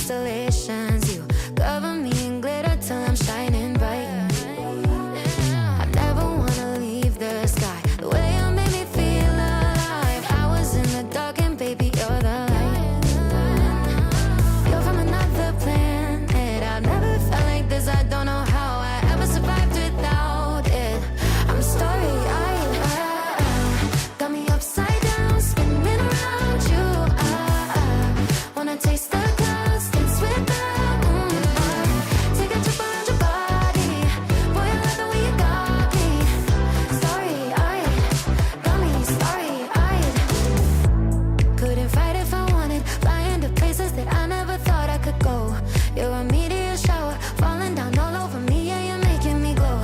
constellations. You cover me in glitter till I'm shining bright. I never wanna leave the sky. The way you made me feel alive. I was in the dark and baby, you're the light. You're from another planet. I've never felt like this. I don't know how I ever survived without it. I'm starry-eyed. Got me upside down, spinning around you. Wanna taste the clouds, dance with the moon. Take a trip around your body. Boy, I love the way you got me. Starry-eyed, got me starry-eyed. Couldn't fight if I wanted. Flying to places that I never thought I could go. You're a meteor shower, falling down all over me. Yeah, you're making me glow.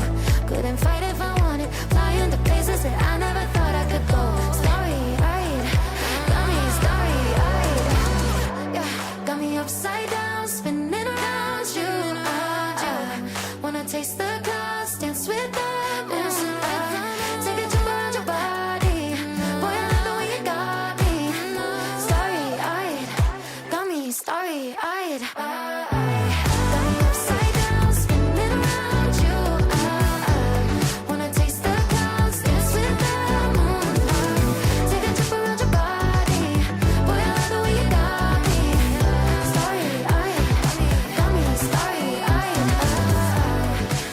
Couldn't fight if I wanted. Flying to places that I never thought I could go. Starry-eyed, got me starry-eyed. Yeah, got me upside down, spinning around you. Wanna taste the clouds, dance with the moon. Take a trip around your body. Boy, I love the way you got me. Starry-eyed, got me starry-eyed. Got me upside down, spinning around you. Wanna taste the clouds, dance with the moon. Take a trip around your body. Boy, I love the way you got me. Starry-eyed, got me starry-eyed.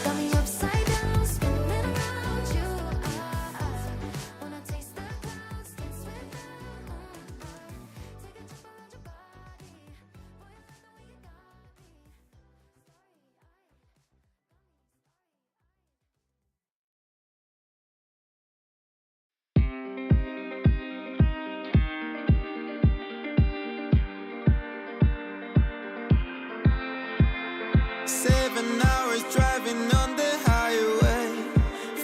Got me upside down, spinning around you. Wanna taste the clouds, dance with the moon. Take a trip around your body. Boy, I love the way you got me. Seven hours driving on the highway.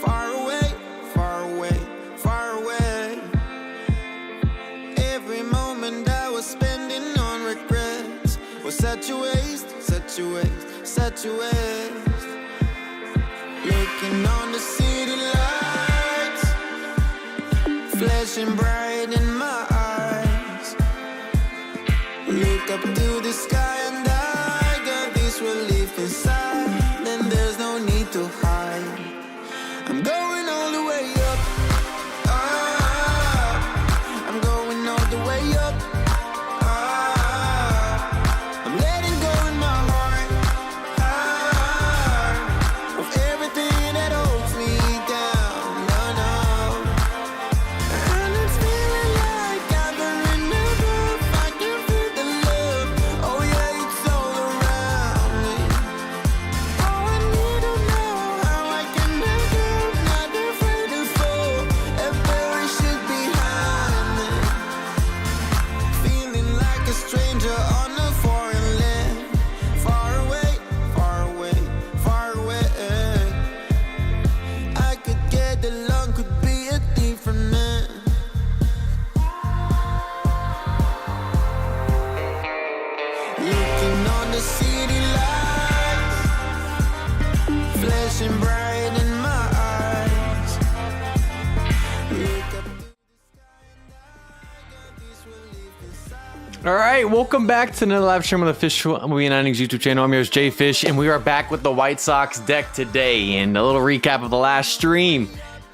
Far away, far away, far away. Every moment I was spending on regrets was such a waste, such a waste, such a waste. Looking on the city lights, flashing bright in my eyes. Look up to the sky and I got this relief inside. Then there's no need to hide. I'm going all the way up. I'm going all the way up. I'm letting go in my heart of everything that holds me down. No, no. And it's feeling like I've been enough. I can feel the love. Oh yeah, it's all around me. Oh, I need to know how I can make it. Not afraid to fall. A very shit behind me. Feeling like a stranger on a foreign land. Far away, far away, far away. I could get along, could be a different man. Looking on the city lights, flashing bright in my eyes. Look up to the sky and I got this relief inside. All right, welcome back to another live stream on the Fish MLB and Innings YouTube channel. I'm yours, JayFish, and we are back with the White Sox deck today. And a little recap of the last stream.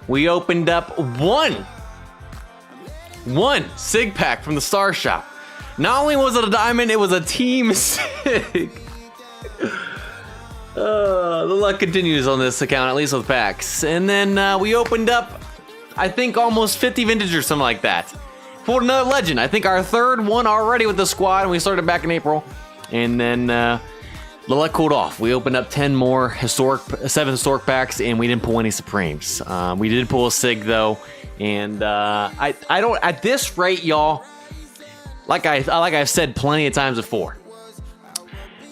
We opened up one SIG pack from the Star Shop. Not only was it a diamond, it was a team SIG. The luck continues on this account, at least with packs. And then we opened up, I think, almost 50 vintage or something like that. Pulled another legend. I think our third one already with the squad, and we started back in April. And then the luck cooled off. We opened up 7 historic packs, and we didn't pull any Supremes. We did pull a SIG though, and I don't, at this rate, y'all. Like I've said plenty of times before,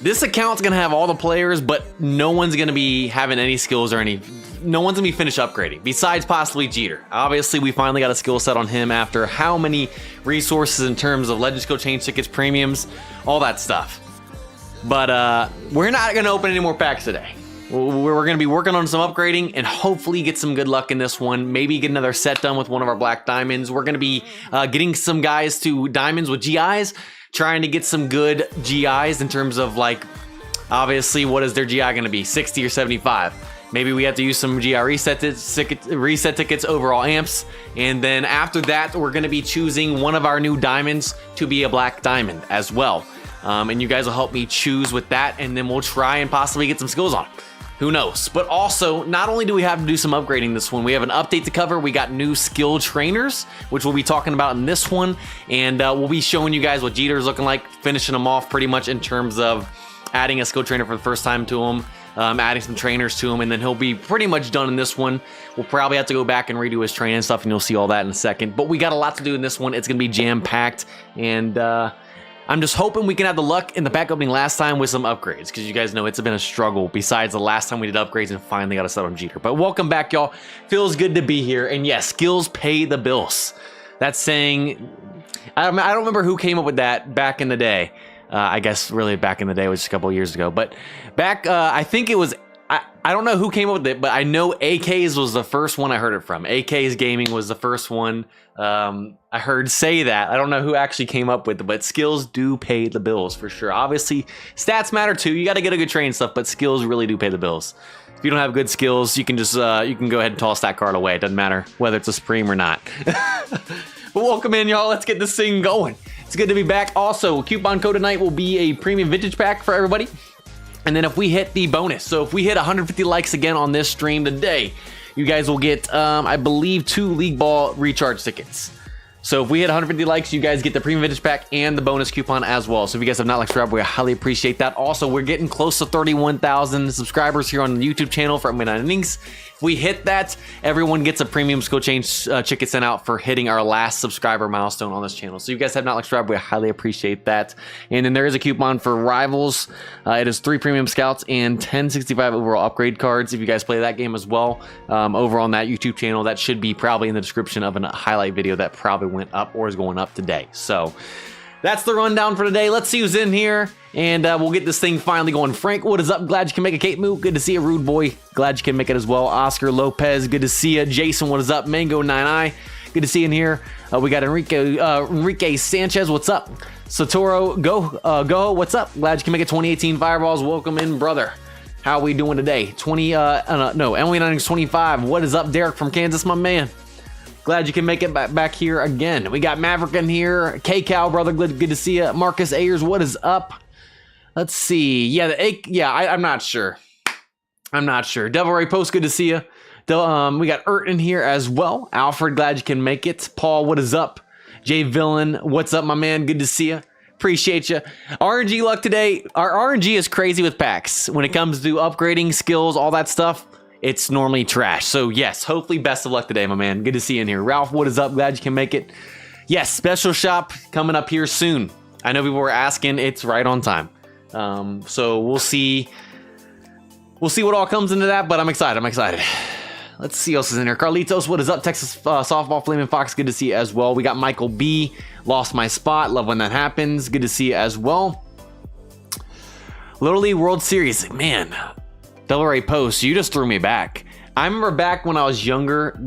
this account's gonna have all the players, but no one's gonna be having any skills or no one's gonna be finished upgrading, besides possibly Jeter. Obviously, we finally got a skill set on him after how many resources in terms of Legends Skill Change tickets, premiums, all that stuff. But we're not gonna open any more packs today. We're gonna be working on some upgrading and hopefully get some good luck in this one. Maybe get another set done with one of our black diamonds. We're gonna be getting some guys to diamonds with GIs trying to get some good GIs in terms of like, obviously, what is their GI going to be? 60 or 75. Maybe we have to use some GI reset tickets, overall amps. And then after that, we're going to be choosing one of our new diamonds to be a black diamond as well. And you guys will help me choose with that. And then we'll try and possibly get some skills on. Who knows? But also, not only do we have to do some upgrading this one, we have an update to cover. We got new skill trainers, which we'll be talking about in this one. And we'll be showing you guys what Jeter's looking like, finishing them off pretty much in terms of adding a skill trainer for the first time to him, adding some trainers to him, and then he'll be pretty much done in this one. We'll probably have to go back and redo his training and stuff, and you'll see all that in a second. But we got a lot to do in this one. It's going to be jam-packed, and I'm just hoping we can have the luck in the pack opening last time with some upgrades, because you guys know it's been a struggle besides the last time we did upgrades and finally got a set on Jeter. But welcome back, y'all. Feels good to be here, and yes, skills pay the bills. That's saying, I don't remember who came up with that back in the day. I guess really back in the day, it was just a couple of years ago. But back, I think it was, I don't know who came up with it, but I know AK's was the first one I heard it from. AK's Gaming was the first one I heard say that. I don't know who actually came up with it, but skills do pay the bills for sure. Obviously, stats matter too. You got to get a good train and stuff, but skills really do pay the bills. If you don't have good skills, you can just, you can go ahead and toss that card away. It doesn't matter whether it's a Supreme or not. But welcome in, y'all. Let's get this thing going. It's good to be back. Also, coupon code tonight will be a premium vintage pack for everybody. And then if we hit the bonus, so if we hit 150 likes again on this stream today, you guys will get, I believe, 2 League Ball recharge tickets. So if we hit 150 likes, you guys get the premium vintage pack and the bonus coupon as well. So if you guys have not liked subscribed, we highly appreciate that. Also, we're getting close to 31,000 subscribers here on the YouTube channel for Midnight Innings. If we hit that, everyone gets a premium skill change ticket sent out for hitting our last subscriber milestone on this channel. So you guys have not liked subscribed, we highly appreciate that. And then there is a coupon for Rivals. It is 3 premium scouts and 1065 overall upgrade cards. If you guys play that game as well, over on that YouTube channel, that should be probably in the description of a highlight video that probably went up or is going up today. So that's the rundown for today. Let's see who's in here, and we'll get this thing finally going. Frank, what is up? Glad you can make it. Kate Moo, good to see you. Rude Boy, glad you can make it as well. Oscar Lopez, good to see you. Jason, what is up? Mango 9i, good to see you in here. We got Enrique Sanchez, what's up? Satoru Go, what's up? Glad you can make it. 2018 Fireballs, welcome in, brother. How are we doing today? Emily 925, what is up? Derek from Kansas, my man. Glad you can make it back here again. We got Maverick in here. K-Cow, brother, good to see you. Marcus Ayers, what is up? Let's see. Yeah, I'm not sure. Devil Ray Post, good to see you. We got Ert in here as well. Alfred, glad you can make it. Paul, what is up? Jay Villain, what's up, my man? Good to see you. Appreciate you. RNG luck today. Our RNG is crazy with packs. When it comes to upgrading skills, all that stuff, it's normally trash. So yes, hopefully best of luck today, my man. Good to see you in here. Ralph, what is up? Glad you can make it. Yes, special shop coming up here soon. I know people were asking. It's right on time. So we'll see. We'll see what all comes into that, but I'm excited. Let's see what else is in here. Carlitos, what is up? Texas Softball Flaming Fox, good to see you as well. We got Michael B. Lost my spot. Love when that happens. Good to see you as well. Little League World Series. Man, Devil Ray Post, you just threw me back. I remember back when I was younger,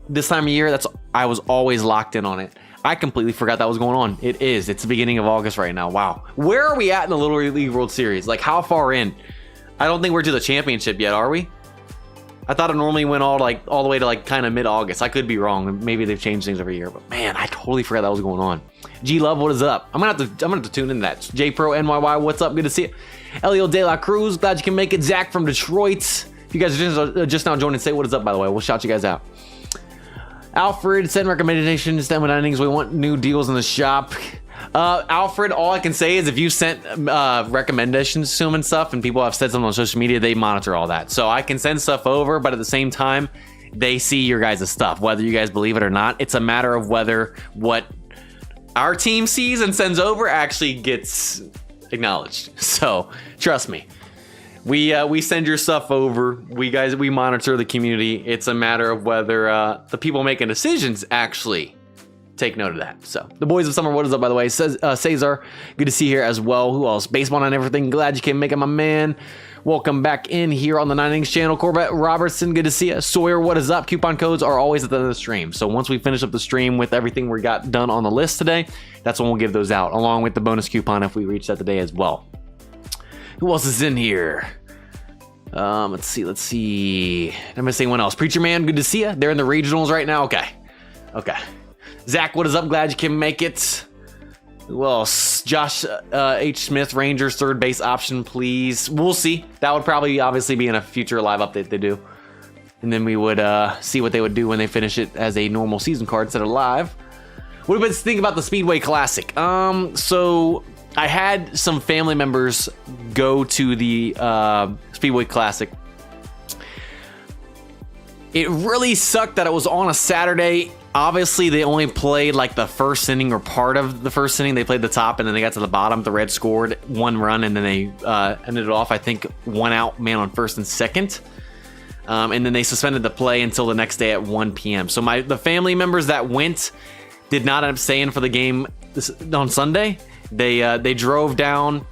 this time of year, I was always locked in on it. I completely forgot that was going on. It's the beginning of August right now. Wow. Where are we at in the Little League World Series? Like, how far in? I don't think we're to the championship yet, are we? I thought it normally went all the way to like kind of mid-August. I could be wrong. Maybe they've changed things every year, but man, I totally forgot that was going on. G Love, what is up? I'm gonna have to tune in that. J Pro NYY, what's up? Good to see you. Elio De La Cruz, glad you can make it. Zach from Detroit. If you guys are just now joining, say what is up, by the way. We'll shout you guys out. Alfred, send recommendations. Then with Innings, we want new deals in the shop. Alfred, all I can say is if you sent recommendations to him and stuff, and people have said something on social media, they monitor all that. So I can send stuff over, but at the same time, they see your guys' stuff, whether you guys believe it or not. It's a matter of whether what our team sees and sends over actually gets acknowledged. So trust me, we send your stuff over. We monitor the community. It's a matter of whether the people making decisions actually take note of that. So the boys of summer, what is up, by the way? Says Cesar, good to see you here as well. Who else? Baseball and everything. Glad you can make it, my man. Welcome back in here on the 9 Innings channel. Corbett Robertson, good to see you. Sawyer, what is up? Coupon codes are always at the end of the stream. So once we finish up the stream with everything we got done on the list today, that's when we'll give those out, along with the bonus coupon if we reach that today as well. Who else is in here? Let's see. Am I saying anyone else? Preacher Man, good to see you. They're in the regionals right now. Okay. Zach, what is up? Glad you can make it. Who else? Josh H. Smith, Rangers, third base option, please. We'll see. That would probably obviously be in a future live update they do. And then we would see what they would do when they finish it as a normal season card instead of live. What do you guys think about the Speedway Classic? So I had some family members go to the Speedway Classic. It really sucked that it was on a Saturday. Obviously, they only played like the first inning or part of the first inning. They played the top, and then they got to the bottom. The Reds scored 1 run, and then they ended it off, I think, 1 out, man on first and second. And then they suspended the play until the next day at 1 p.m. So the family members that went did not end up staying for the game on Sunday. They drove down.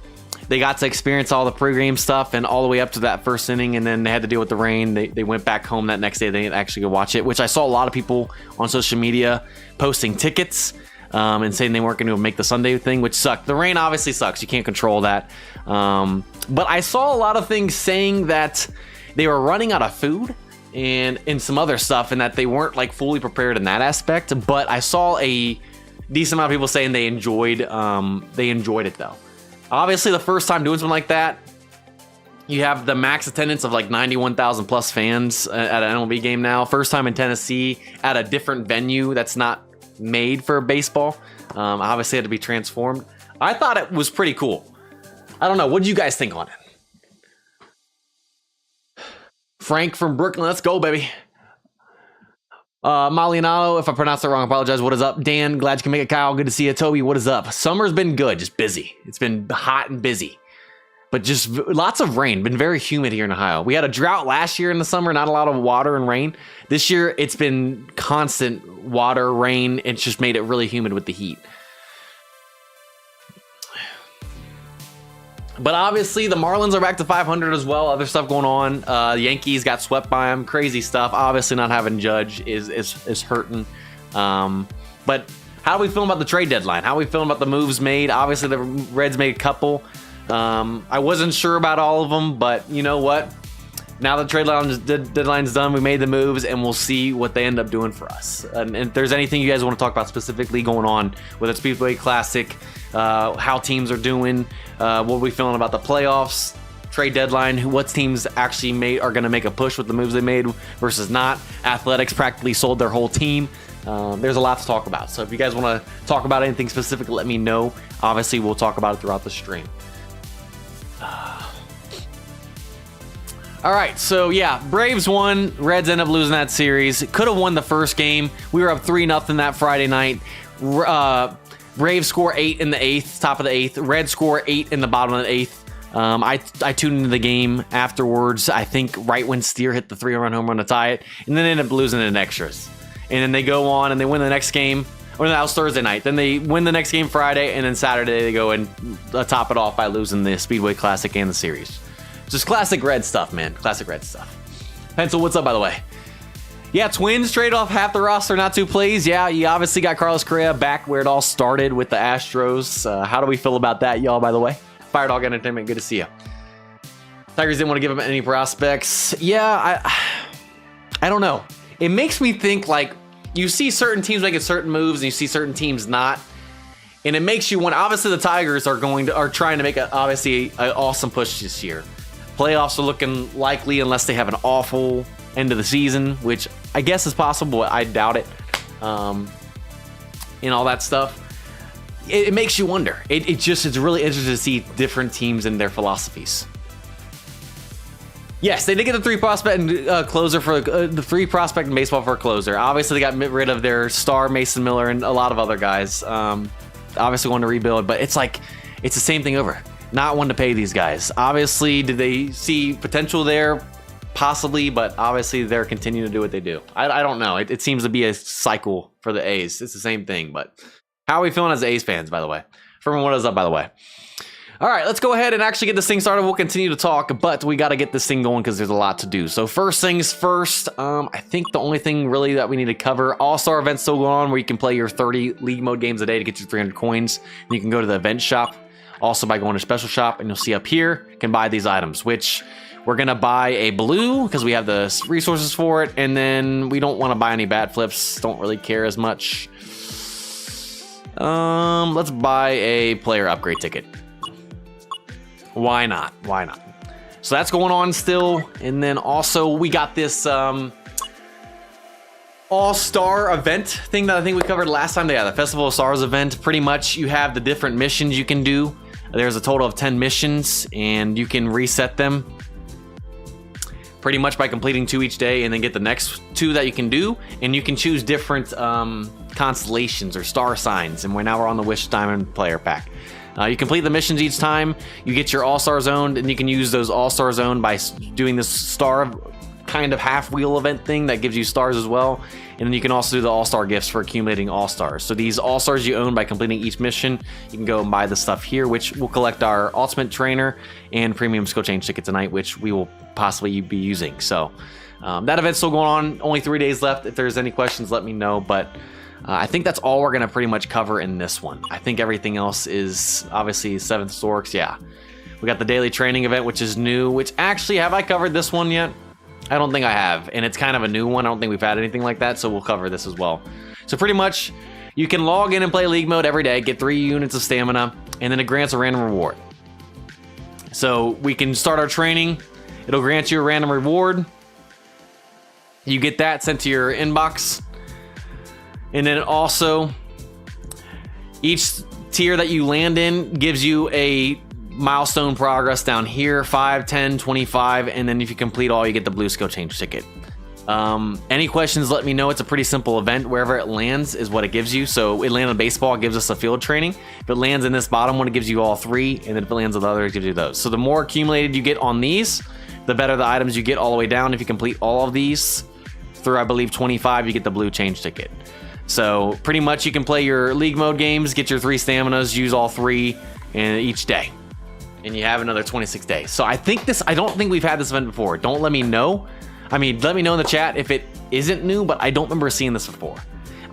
They got to experience all the pregame stuff and all the way up to that first inning, and then they had to deal with the rain. They went back home that next day. They didn't actually go watch it, which I saw a lot of people on social media posting tickets and saying they weren't going to make the Sunday thing, which sucked. The rain obviously sucks. You can't control that. But I saw a lot of things saying that they were running out of food and some other stuff, and that they weren't like fully prepared in that aspect. But I saw a decent amount of people saying they enjoyed it though. Obviously, the first time doing something like that, you have the max attendance of like 91,000 plus fans at an MLB game now. First time in Tennessee at a different venue that's not made for baseball. Obviously, had to be transformed. I thought it was pretty cool. I don't know. What do you guys think on it? Frank from Brooklyn, let's go, baby. Malianado, if I pronounced it wrong, I apologize. What is up? Dan, glad you can make it. Kyle, good to see you. Toby, what is up? Summer's been good, just busy. It's been hot and busy, but just lots of rain. Been very humid here in Ohio. We had a drought last year in the summer, not a lot of water and rain. This year, it's been constant water, rain. It's just made it really humid with the heat. But obviously, the Marlins are back to 500 as well. Other stuff going on. The Yankees got swept by them. Crazy stuff. Obviously, not having Judge is hurting. But how are we feeling about the trade deadline? How are we feeling about the moves made? Obviously, the Reds made a couple. I wasn't sure about all of them, but you know what? Now the trade deadline's done, we made the moves, and we'll see what they end up doing for us. And if there's anything you guys want to talk about specifically going on, whether it's Speedway Classic, how teams are doing, what are we feeling about the playoffs, trade deadline, what teams actually are going to make a push with the moves they made versus not. Athletics practically sold their whole team. There's a lot to talk about. So if you guys want to talk about anything specific, let me know. Obviously, we'll talk about it throughout the stream. All right, so yeah, Braves won. Reds end up losing that series. Could have won the first game. We were up 3-0 that Friday night. Braves score 8 in the 8th, top of the 8th. Reds score 8 in the bottom of the 8th. I tuned into the game afterwards, I think right when Steer hit the 3-run home run to tie it, and then ended up losing it in extras. And then they go on and they win the next game. Or that was Thursday night. Then they win the next game Friday, and then Saturday they go and top it off by losing the Speedway Classic and the series. Just classic Red stuff, man. Classic Red stuff. Pencil, what's up, by the way? Yeah, Twins trade off half the roster, not too pleased. Yeah, you obviously got Carlos Correa back where it all started with the Astros. How do we feel about that, y'all, by the way? Firedog Entertainment, good to see you. Tigers didn't want to give him any prospects. Yeah, I don't know. It makes me think, like, you see certain teams making certain moves and you see certain teams not. And it makes you want, obviously the Tigers are trying to make an awesome push this year. Playoffs are looking likely unless they have an awful end of the season, which I guess is possible, but I doubt it. And all that stuff. It makes you wonder. It's really interesting to see different teams and their philosophies. Yes, they did get the 3 prospect closer for the 3 prospect in baseball for a closer. Obviously, they got rid of their star Mason Miller and a lot of other guys. Obviously, want to rebuild, but it's like it's the same thing over. Not one to pay these guys. Obviously, did they see potential there? Possibly, but obviously they're continuing to do what they do. I don't know. It seems to be a cycle for the A's. It's the same thing, but how are we feeling as A's fans, by the way? Furman, what is up, by the way? All right, let's go ahead and actually get this thing started. We'll continue to talk, but we got to get this thing going because there's a lot to do. So first things first, I think the only thing really that we need to cover, All-Star events still going on where you can play your 30 league mode games a day to get your 300 coins. And you can go to the event shop also by going to special shop, and you'll see up here, you can buy these items, which we're going to buy a blue because we have the resources for it. And then we don't want to buy any bat flips. Don't really care as much. Let's buy a player upgrade ticket. Why not? Why not? So that's going on still. And then also we got this all-star event thing that I think we covered last time. Yeah, the Festival of Stars event. Pretty much you have the different missions you can do. There's a total of 10 missions and you can reset them pretty much by completing 2 each day and then get the next 2 that you can do. And you can choose different constellations or star signs. And now we're on the Wish Diamond player pack. You complete the missions each time, you get your All-Star Zone, and you can use those All-Star Zone by doing this star kind of half-wheel event thing that gives you stars as well. And then you can also do the All-Star gifts for accumulating All-Stars. So these All-Stars you own by completing each mission, you can go and buy the stuff here, which will collect our Ultimate Trainer and Premium Skill Change ticket tonight, which we will possibly be using. So that event's still going on, only 3 days left. If there's any questions, let me know, but I think that's all we're going to pretty much cover in this one. I think everything else is obviously 7th Storks. Yeah. We got the daily training event, which is new, which actually, have I covered this one yet? I don't think I have. And it's kind of a new one. I don't think we've had anything like that. So we'll cover this as well. So pretty much you can log in and play league mode every day, get 3 units of stamina, and then it grants a random reward. So we can start our training. It'll grant you a random reward. You get that sent to your inbox. And then also, each tier that you land in gives you a milestone progress down here, 5, 10, 25, and then if you complete all, you get the blue skill change ticket. Any questions, let me know. It's a pretty simple event. Wherever it lands is what it gives you. So it landed on baseball, it gives us a field training. If it lands in this bottom one, it gives you all 3, and then if it lands on the other, it gives you those. So the more accumulated you get on these, the better the items you get all the way down. If you complete all of these through, I believe, 25, you get the blue change ticket. So pretty much you can play your league mode games, get your 3 staminas, use all 3 in each day. And you have another 26 days. So I don't think we've had this event before. Don't let me know. I mean, let me know in the chat if it isn't new, but I don't remember seeing this before.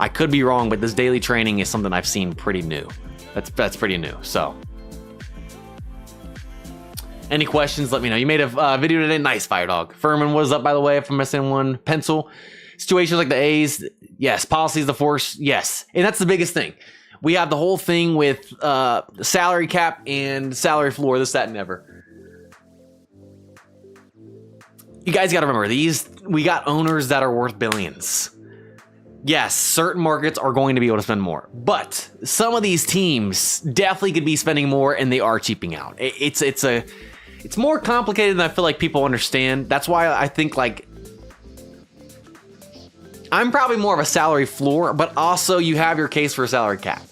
I could be wrong, but this daily training is something I've seen pretty new. That's pretty new, so. Any questions, let me know. You made a video today. Nice, Fire Dog. Furman, what is up, by the way, if I'm missing one? Pencil. Situations like the A's, yes. Policies, the force, yes. And that's the biggest thing. We have the whole thing with salary cap and salary floor, this, that, and never. You guys got to remember, we got owners that are worth billions. Yes, certain markets are going to be able to spend more, but some of these teams definitely could be spending more, and they are cheaping out. It's more complicated than I feel like people understand. That's why I think, like, I'm probably more of a salary floor, but also you have your case for a salary cap.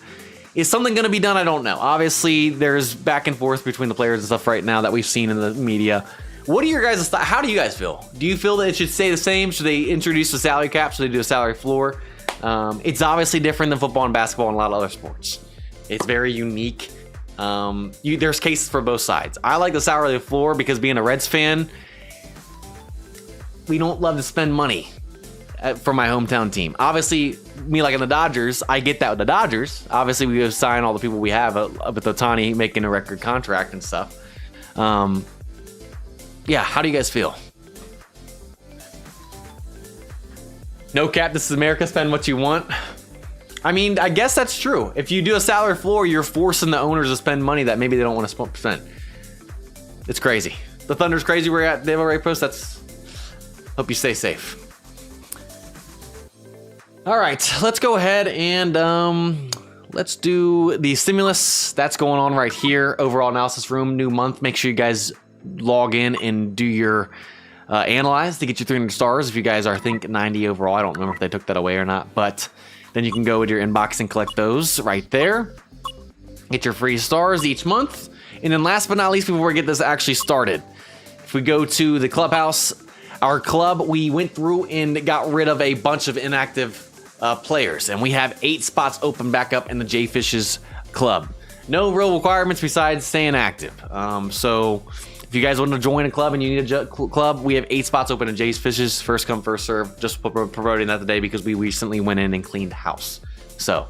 Is something going to be done? I don't know. Obviously, there's back and forth between the players and stuff right now that we've seen in the media. What are your guys' thoughts? How do you guys feel? Do you feel that it should stay the same? Should they introduce a salary cap? Should they do a salary floor? It's obviously different than football and basketball and a lot of other sports. It's very unique. There's cases for both sides. I like the salary floor because being a Reds fan, we don't love to spend money for my hometown team. Obviously, me liking the Dodgers, I get that with the Dodgers. Obviously, we have signed all the people we have with Ohtani making a record contract and stuff. Yeah, how do you guys feel? No cap, this is America, spend what you want. I mean, I guess that's true. If you do a salary floor, you're forcing the owners to spend money that maybe they don't want to spend. It's crazy. The Thunder's crazy. We're at Dave Ray Post. Hope you stay safe. All right, let's go ahead and let's do the stimulus. That's going on right here. Overall analysis room, new month. Make sure you guys log in and do your analyze to get you 300 stars. If you guys are, I think, 90 overall. I don't remember if they took that away or not, but then you can go with your inbox and collect those right there. Get your free stars each month. And then last but not least, before we get this actually started, if we go to the clubhouse, our club, we went through and got rid of a bunch of inactive players, and we have 8 spots open back up in the JayFish's club. No real requirements besides staying active. So if you guys want to join a club and you need a club, we have 8 spots open in JayFish's. First come, first serve. Just promoting that today because we recently went in and cleaned house. So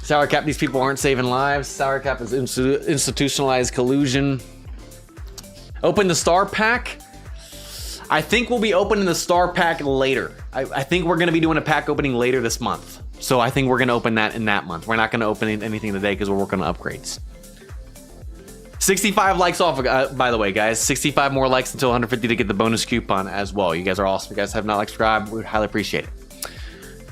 Sour Cap, these people aren't saving lives. Sour Cap is institutionalized collusion. Open the star pack. I think we'll be opening the star pack later. I think we're going to be doing a pack opening later this month. So I think we're going to open that in that month. We're not going to open anything today because we're working on upgrades. 65 likes off, by the way, guys. 65 more likes until 150 to get the bonus coupon as well. You guys are awesome. If you guys have not like subscribed, we would highly appreciate it.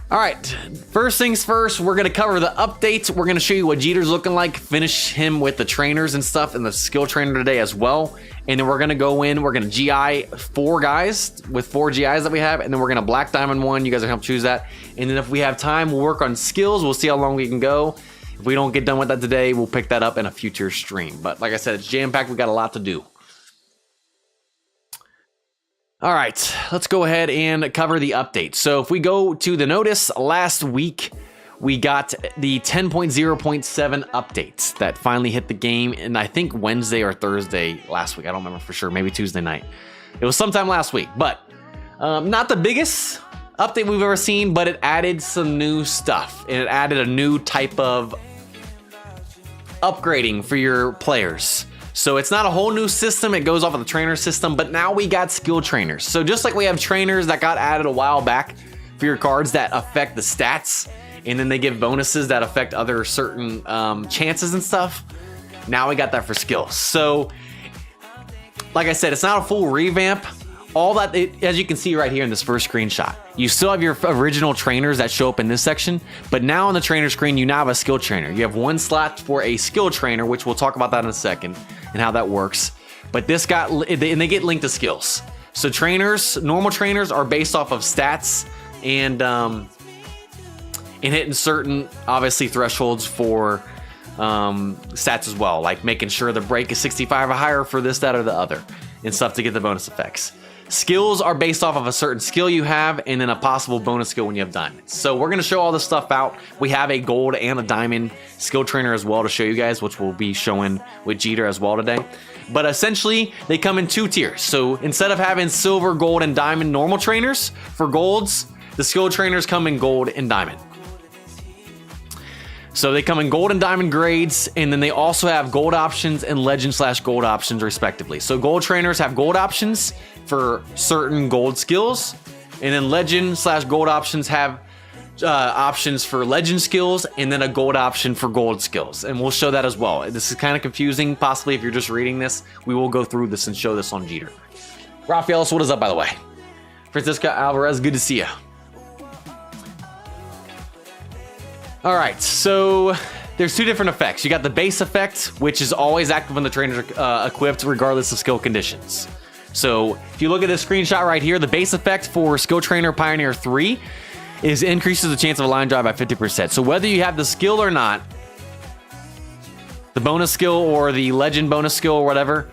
All right, first things first, we're going to cover the updates. We're going to show you what Jeter's looking like, finish him with the trainers and stuff and the skill trainer today as well. And then we're going to go in, we're going to GI 4 guys with 4 GIs that we have. And then we're going to Black Diamond 1. You guys are help choose that. And then if we have time, we'll work on skills. We'll see how long we can go. If we don't get done with that today, we'll pick that up in a future stream. But like I said, it's jam-packed. We got a lot to do. All right, let's go ahead and cover the update. So if we go to the notice, last week we got the 10.0.7 updates that finally hit the game, and I think Wednesday or Thursday last week. I don't remember for sure, maybe Tuesday night. It was sometime last week, but not the biggest update we've ever seen, but it added some new stuff, and it added a new type of upgrading for your players. So it's not a whole new system, it goes off of the trainer system, but now we got skill trainers. So just like we have trainers that got added a while back for your cards that affect the stats, and then they give bonuses that affect other certain chances and stuff, now we got that for skills. So like I said, it's not a full revamp. All that, as you can see right here in this first screenshot, you still have your original trainers that show up in this section, but now on the trainer screen, you now have a skill trainer. You have 1 slot for a skill trainer, which we'll talk about that in a second and how that works. But this got, and they get linked to skills. So trainers, normal trainers are based off of stats and hitting certain, obviously, thresholds for stats as well, like making sure the break is 65 or higher for this, that, or the other, and stuff to get the bonus effects. Skills are based off of a certain skill you have and then a possible bonus skill when you have diamonds. So we're going to show all this stuff out. We have a gold and a diamond skill trainer as well to show you guys, which we'll be showing with Jeter as well today. But essentially, they come in 2 tiers. So instead of having silver, gold, and diamond normal trainers, for golds, the skill trainers come in gold and diamond. So they come in gold and diamond grades, and then they also have gold options and legend/gold options respectively. So gold trainers have gold options for certain gold skills, and then legend/gold options have options for legend skills, and then a gold option for gold skills. And we'll show that as well. This is kind of confusing, possibly if you're just reading this. We will go through this and show this on Jeter. Rafael, what is up, by the way? Francisco Alvarez, good to see you. All right, so there's 2 different effects. You got the base effect, which is always active when the trainers are equipped, regardless of skill conditions. So if you look at this screenshot right here, the base effect for Skill Trainer Pioneer 3 is increases the chance of a line drive by 50%. So whether you have the skill or not, the bonus skill or the legend bonus skill or whatever,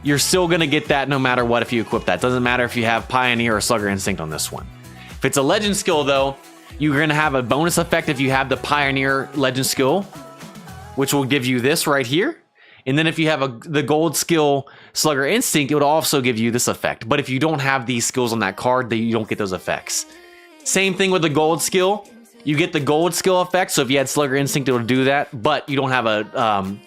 you're still going to get that no matter what if you equip that. Doesn't matter if you have Pioneer or Slugger Instinct on this one. If it's a legend skill, though, you're going to have a bonus effect if you have the Pioneer Legend skill, which will give you this right here. And then if you have the gold skill Slugger Instinct, it would also give you this effect. But if you don't have these skills on that card, then you don't get those effects. Same thing with the gold skill. You get the gold skill effect. So if you had Slugger Instinct, it would do that. But you don't have a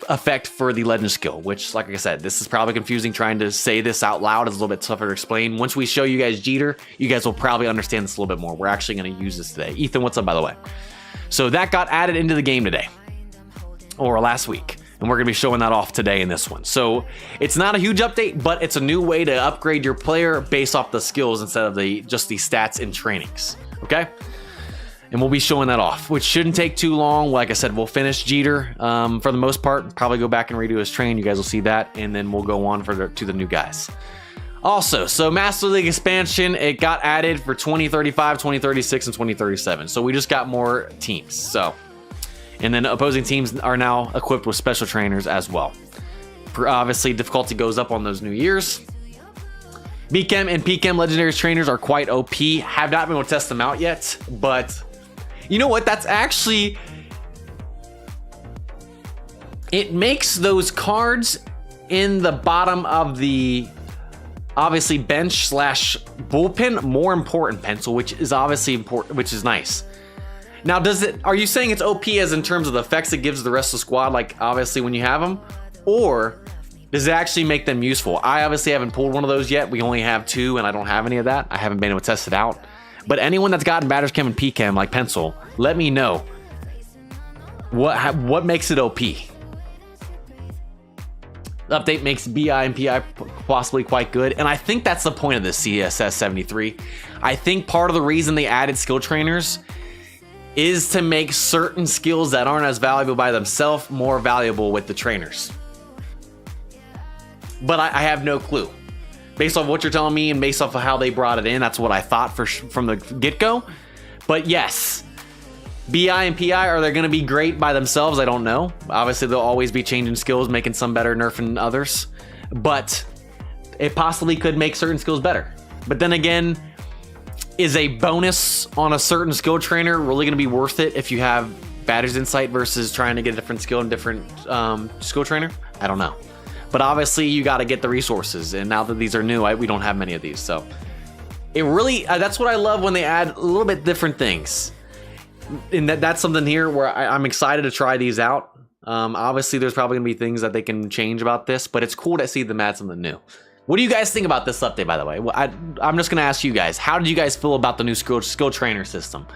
effect for the legend skill, which, like I said, this is probably confusing. Trying to say this out loud is a little bit tougher to explain. Once we show you guys Jeter, you guys will probably understand this a little bit more. We're actually going to use this today. Ethan, what's up, by the way? So that got added into the game today, or last week, and we're going to be showing that off today in this one. So it's not a huge update, but it's a new way to upgrade your player based off the skills instead of just the stats and trainings. Okay. And we'll be showing that off, which shouldn't take too long. Like I said, we'll finish Jeter for the most part. Probably go back and redo his train. You guys will see that. And then we'll go on to the new guys. Also, so Master League expansion, it got added for 2035, 2036, and 2037. So we just got more teams. So, and then opposing teams are now equipped with special trainers as well. Obviously, difficulty goes up on those new years. BChem and PChem Legendaries trainers are quite OP. Have not been able to test them out yet, but you know what? That's actually, it makes those cards in the bottom of the obviously bench slash bullpen more important, Pencil, which is obviously important, which is nice. Now, are you saying it's OP as in terms of the effects it gives the rest of the squad, like obviously when you have them, or does it actually make them useful? I obviously haven't pulled one of those yet. We only have 2 and I don't have any of that. I haven't been able to test it out. But anyone that's gotten Batters Chem and PChem like Pencil, let me know what makes it OP. The update makes BI and PI possibly quite good, and I think that's the point of this CSS 73. I think part of the reason they added skill trainers is to make certain skills that aren't as valuable by themselves more valuable with the trainers. But I have no clue. Based off what you're telling me and based off of how they brought it in, that's what I thought from the get-go. But yes, BI and PI, are they going to be great by themselves? I don't know. Obviously, they'll always be changing skills, making some better, nerfing others. But it possibly could make certain skills better. But then again, is a bonus on a certain skill trainer really going to be worth it if you have Batter's Insight versus trying to get a different skill and different skill trainer? I don't know. But obviously, you got to get the resources. And now that these are new, we don't have many of these. So it really, that's what I love when they add a little bit different things. And that's something here where I'm excited to try these out. Obviously, there's probably going to be things that they can change about this, but it's cool to see them add something new. What do you guys think about this update, by the way? I'm just going to ask you guys, how did you guys feel about the new skill trainer system?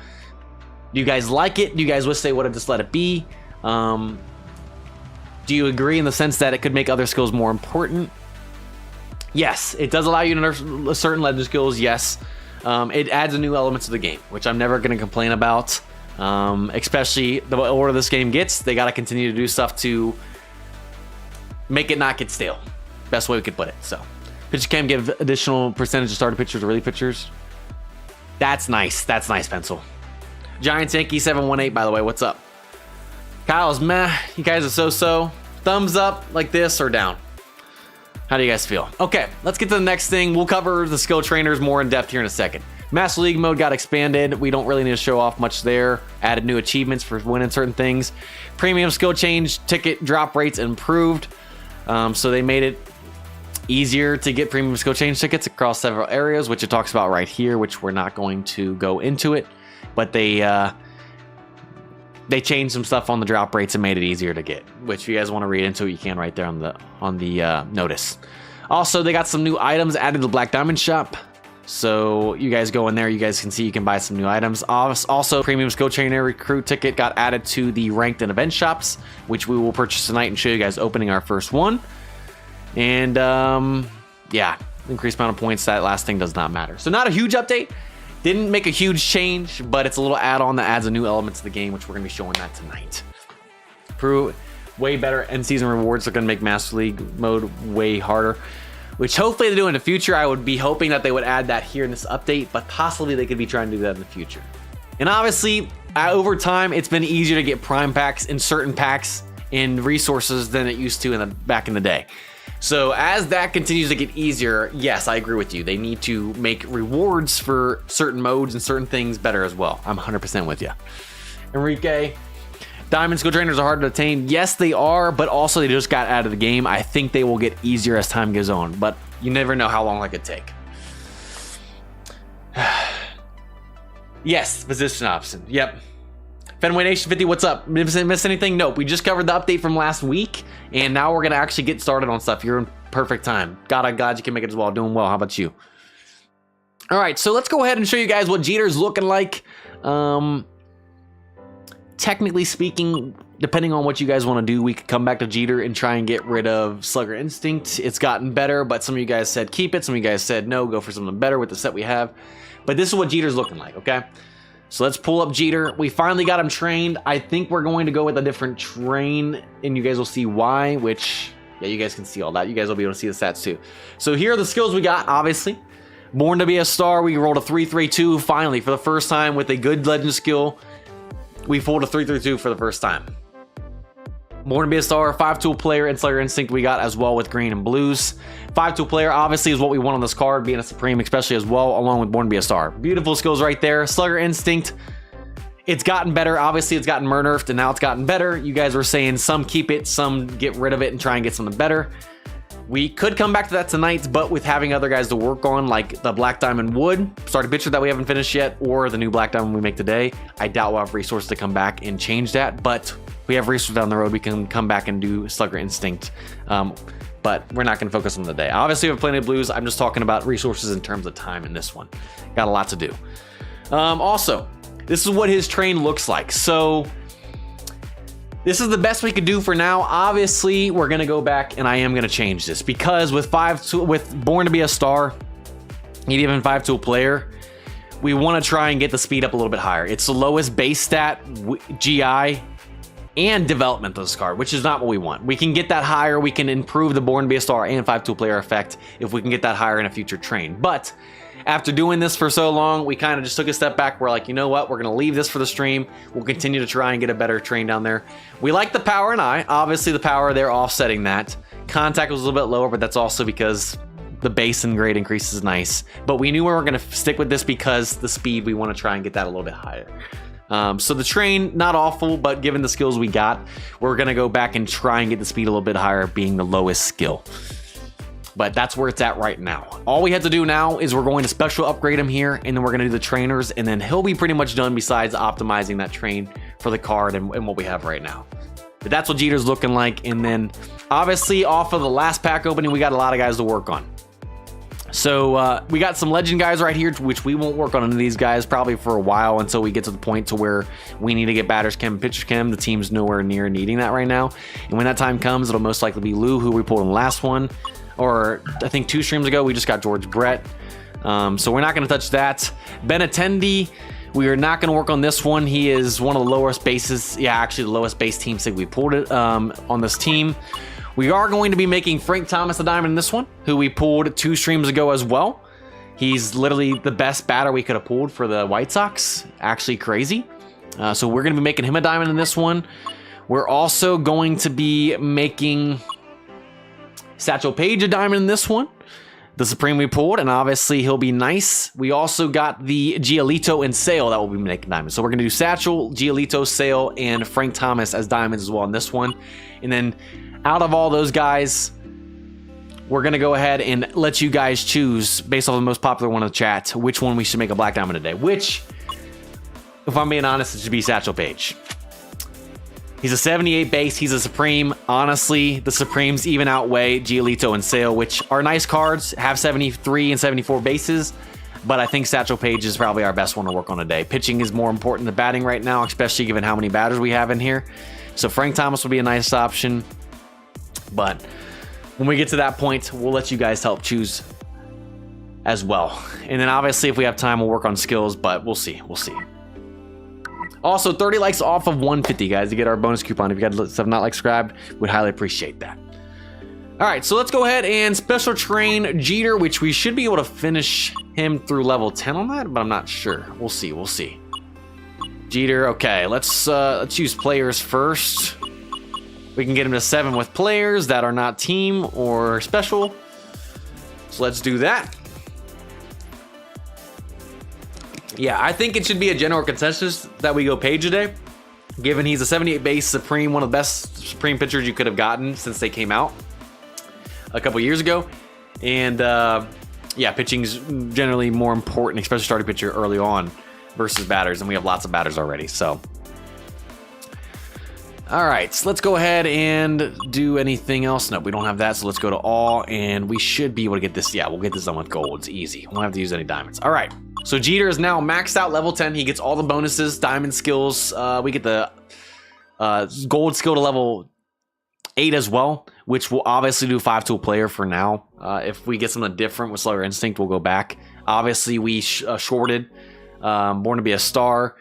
Do you guys like it? Do you guys wish they would have just let it be? Do you agree in the sense that it could make other skills more important? Yes, it does allow you to nerf certain legend skills, yes. It adds a new element to the game, which I'm never going to complain about. Especially the older this game gets, they got to continue to do stuff to make it not get stale. Best way we could put it. So, pitcher cam give additional percentage of starter pitchers or relief pitchers. That's nice. That's nice, Pencil. Giants Yankee 718, by the way, what's up? Kyle's meh. You guys are so-so. Thumbs up like this or down? How do you guys feel? Okay, let's get to the next thing. We'll cover the skill trainers more in depth here in a second. Master League mode got expanded. We don't really need to show off much there. Added new achievements for winning certain things. Premium skill change, ticket drop rates improved. So they made it easier to get premium skill change tickets across several areas, which it talks about right here, which we're not going to go into it. But they changed some stuff on the drop rates and made it easier to get, which if you guys want to read into it, you can right there on the notice. Also, they got some new items added to the Black Diamond shop. So you guys go in there, you guys can see you can buy some new items. Also, premium skill trainer recruit ticket got added to the ranked and event shops, which we will purchase tonight and show you guys opening our first one. And yeah, increased amount of points. That last thing does not matter. So not a huge update. Didn't make a huge change, but it's a little add-on that adds a new element to the game, which we're going to be showing that tonight. Way better end season rewards are going to make Master League mode way harder, which hopefully they do in the future. I would be hoping that they would add that here in this update, but possibly they could be trying to do that in the future. And obviously, over time, it's been easier to get prime packs in certain packs and resources than it used to back in the day. So as that continues to get easier, yes, I agree with you. They need to make rewards for certain modes and certain things better as well. I'm 100% with you. Enrique, diamond skill trainers are hard to attain. Yes, they are, but also they just got out of the game. I think they will get easier as time goes on, but you never know how long that could take. Yes, position option. Yep. Fenway Nation 50, what's up? Miss anything? Nope. We just covered the update from last week, and now we're going to actually get started on stuff. You're in perfect time. God, I'm glad you can make it as well. Doing well. How about you? All right, so let's go ahead and show you guys what Jeter's looking like. Technically speaking, depending on what you guys want to do, we could come back to Jeter and try and get rid of Slugger Instinct. It's gotten better, but some of you guys said keep it. Some of you guys said no, go for something better with the set we have. But this is what Jeter's looking like, okay? So let's pull up Jeter. We finally got him trained. I think we're going to go with a different train, and you guys will see why, which, yeah, you guys can see all that. You guys will be able to see the stats too. So here are the skills we got, obviously. Born to be a star, we rolled a 3-3-2 finally for the first time with a good legend skill. We pulled a 3-3-2 for the first time. Born to be a Star, 5-tool player, and Slugger Instinct we got as well with green and blues. 5-tool player obviously is what we want on this card, being a Supreme especially as well, along with Born to be a Star. Beautiful skills right there. Slugger Instinct, it's gotten better. Obviously, it's gotten nerfed, and now it's gotten better. You guys were saying some keep it, some get rid of it and try and get something better. We could come back to that tonight, but with having other guys to work on, like the Black Diamond Wood starting picture that we haven't finished yet, or the new Black Diamond we make today, I doubt we'll have resources to come back and change that. But if we have resources down the road, we can come back and do Slugger Instinct. But we're not going to focus on the day. Obviously, we have plenty of blues. I'm just talking about resources in terms of time in this one. Got a lot to do. Also, this is what his train looks like. So this is the best we could do for now. Obviously, we're gonna go back and I am gonna change this because with Born to be a Star, even 5-tool player, we want to try and get the speed up a little bit higher. It's the lowest base stat, GI, and development of this card, which is not what we want. We can get that higher. We can improve the Born to be a Star and 5-tool player effect if we can get that higher in a future train. But after doing this for so long, we kind of just took a step back. We're like, you know what? We're going to leave this for the stream. We'll continue to try and get a better train down there. We like the power and eye. Obviously, the power, they're offsetting that. Contact was a little bit lower, but that's also because the base and grade increase is nice. But we knew we were going to stick with this because the speed, we want to try and get that a little bit higher. So the train, not awful, but given the skills we got, we're going to go back and try and get the speed a little bit higher, being the lowest skill. But that's where it's at right now. All we have to do now is we're going to special upgrade him here, and then we're going to do the trainers, and then he'll be pretty much done besides optimizing that train for the card and what we have right now. But that's what Jeter's looking like. And then obviously off of the last pack opening, we got a lot of guys to work on. So we got some legend guys right here, which we won't work on any of these guys probably for a while until we get to the point to where we need to get batters chem and pitcher chem. The team's nowhere near needing that right now. And when that time comes, it'll most likely be Lou, who we pulled in the last one. Or I think 2 streams ago, we just got George Brett. So we're not going to touch that. Benatendi, we are not going to work on this one. He is one of the lowest bases. Yeah, actually the lowest base team sig we pulled it on this team. We are going to be making Frank Thomas a diamond in this one, who we pulled 2 streams ago as well. He's literally the best batter we could have pulled for the White Sox. Actually crazy. So we're going to be making him a diamond in this one. We're also going to be making Satchel Paige a diamond in this one, the Supreme we pulled, and obviously he'll be nice. We also got the Giolito and Sale that will be making diamonds. So we're going to do Satchel, Giolito, Sale, and Frank Thomas as diamonds as well in this one. And then out of all those guys, we're going to go ahead and let you guys choose, based off the most popular one in the chat, which one we should make a black diamond today. Which, if I'm being honest, it should be Satchel Paige. He's a 78 base. He's a Supreme. Honestly, the Supremes even outweigh Giolito and Sale, which are nice cards, have 73 and 74 bases. But I think Satchel Paige is probably our best one to work on today. Pitching is more important than batting right now, especially given how many batters we have in here. So Frank Thomas will be a nice option. But when we get to that point, we'll let you guys help choose as well. And then obviously, if we have time, we'll work on skills, but we'll see. We'll see. Also, 30 likes off of 150, guys, to get our bonus coupon. If you guys have not like subscribed, we'd highly appreciate that. All right, so let's go ahead and special train Jeter, which we should be able to finish him through level 10 on that, but I'm not sure. We'll see. We'll see. Jeter, okay, let's use players first. We can get him to 7 with players that are not team or special. So let's do that. Yeah, I think it should be a general consensus that we go Page today, given he's a 78 base Supreme, one of the best Supreme pitchers you could have gotten since they came out a couple years ago. And yeah, pitching's generally more important, especially starting pitcher early on versus batters, and we have lots of batters already. So, all right, so let's go ahead and do anything else. No, we don't have that, so let's go to all, and we should be able to get this. Yeah, we'll get this done with gold. It's easy. We won't have to use any diamonds. All right. So Jeter is now maxed out level 10. He gets all the bonuses, diamond skills. We get the gold skill to level 8 as well, which will obviously do 5-tool player for now. If we get something different with Slugger Instinct, we'll go back. Obviously, we shorted Born to be a Star.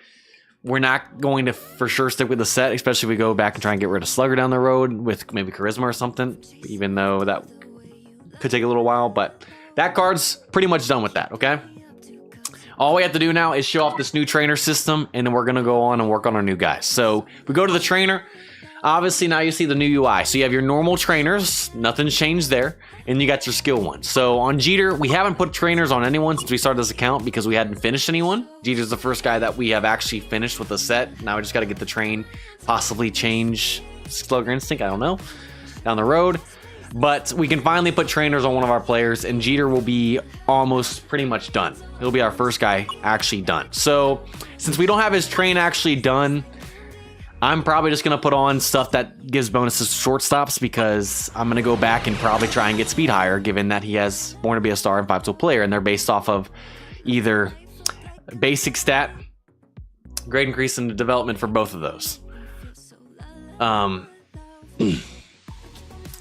We're not going to for sure stick with the set, especially if we go back and try and get rid of Slugger down the road with maybe Charisma or something, even though that could take a little while. But that card's pretty much done with that, okay? All we have to do now is show off this new trainer system, and then we're going to go on and work on our new guys. So if we go to the trainer, Obviously, now you see the new UI. So you have your normal trainers, nothing's changed there, and you got your skill ones. So on Jeter, we haven't put trainers on anyone since we started this account because we hadn't finished anyone. Jeter's the first guy that we have actually finished with a set. Now we just got to get the train, possibly change Slugger Instinct, I don't know, down the road. But we can finally put trainers on one of our players, and Jeter will be almost pretty much done. He'll be our first guy actually done. So since we don't have his train actually done, I'm probably just going to put on stuff that gives bonuses to shortstops because I'm going to go back and probably try and get speed higher, given that he has Born to be a Star and 5-tool player, and they're based off of either basic stat, grade increase in the development for both of those.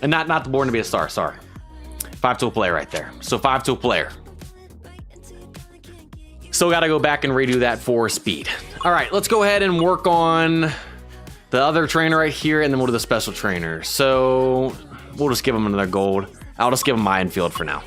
And not the Born to be a Star, sorry. 5-tool player right there. So 5-tool player. Still got to go back and redo that for speed. All right, let's go ahead and work on the other trainer right here, and then we'll do the special trainer. So we'll just give him another gold. I'll just give him my infield for now.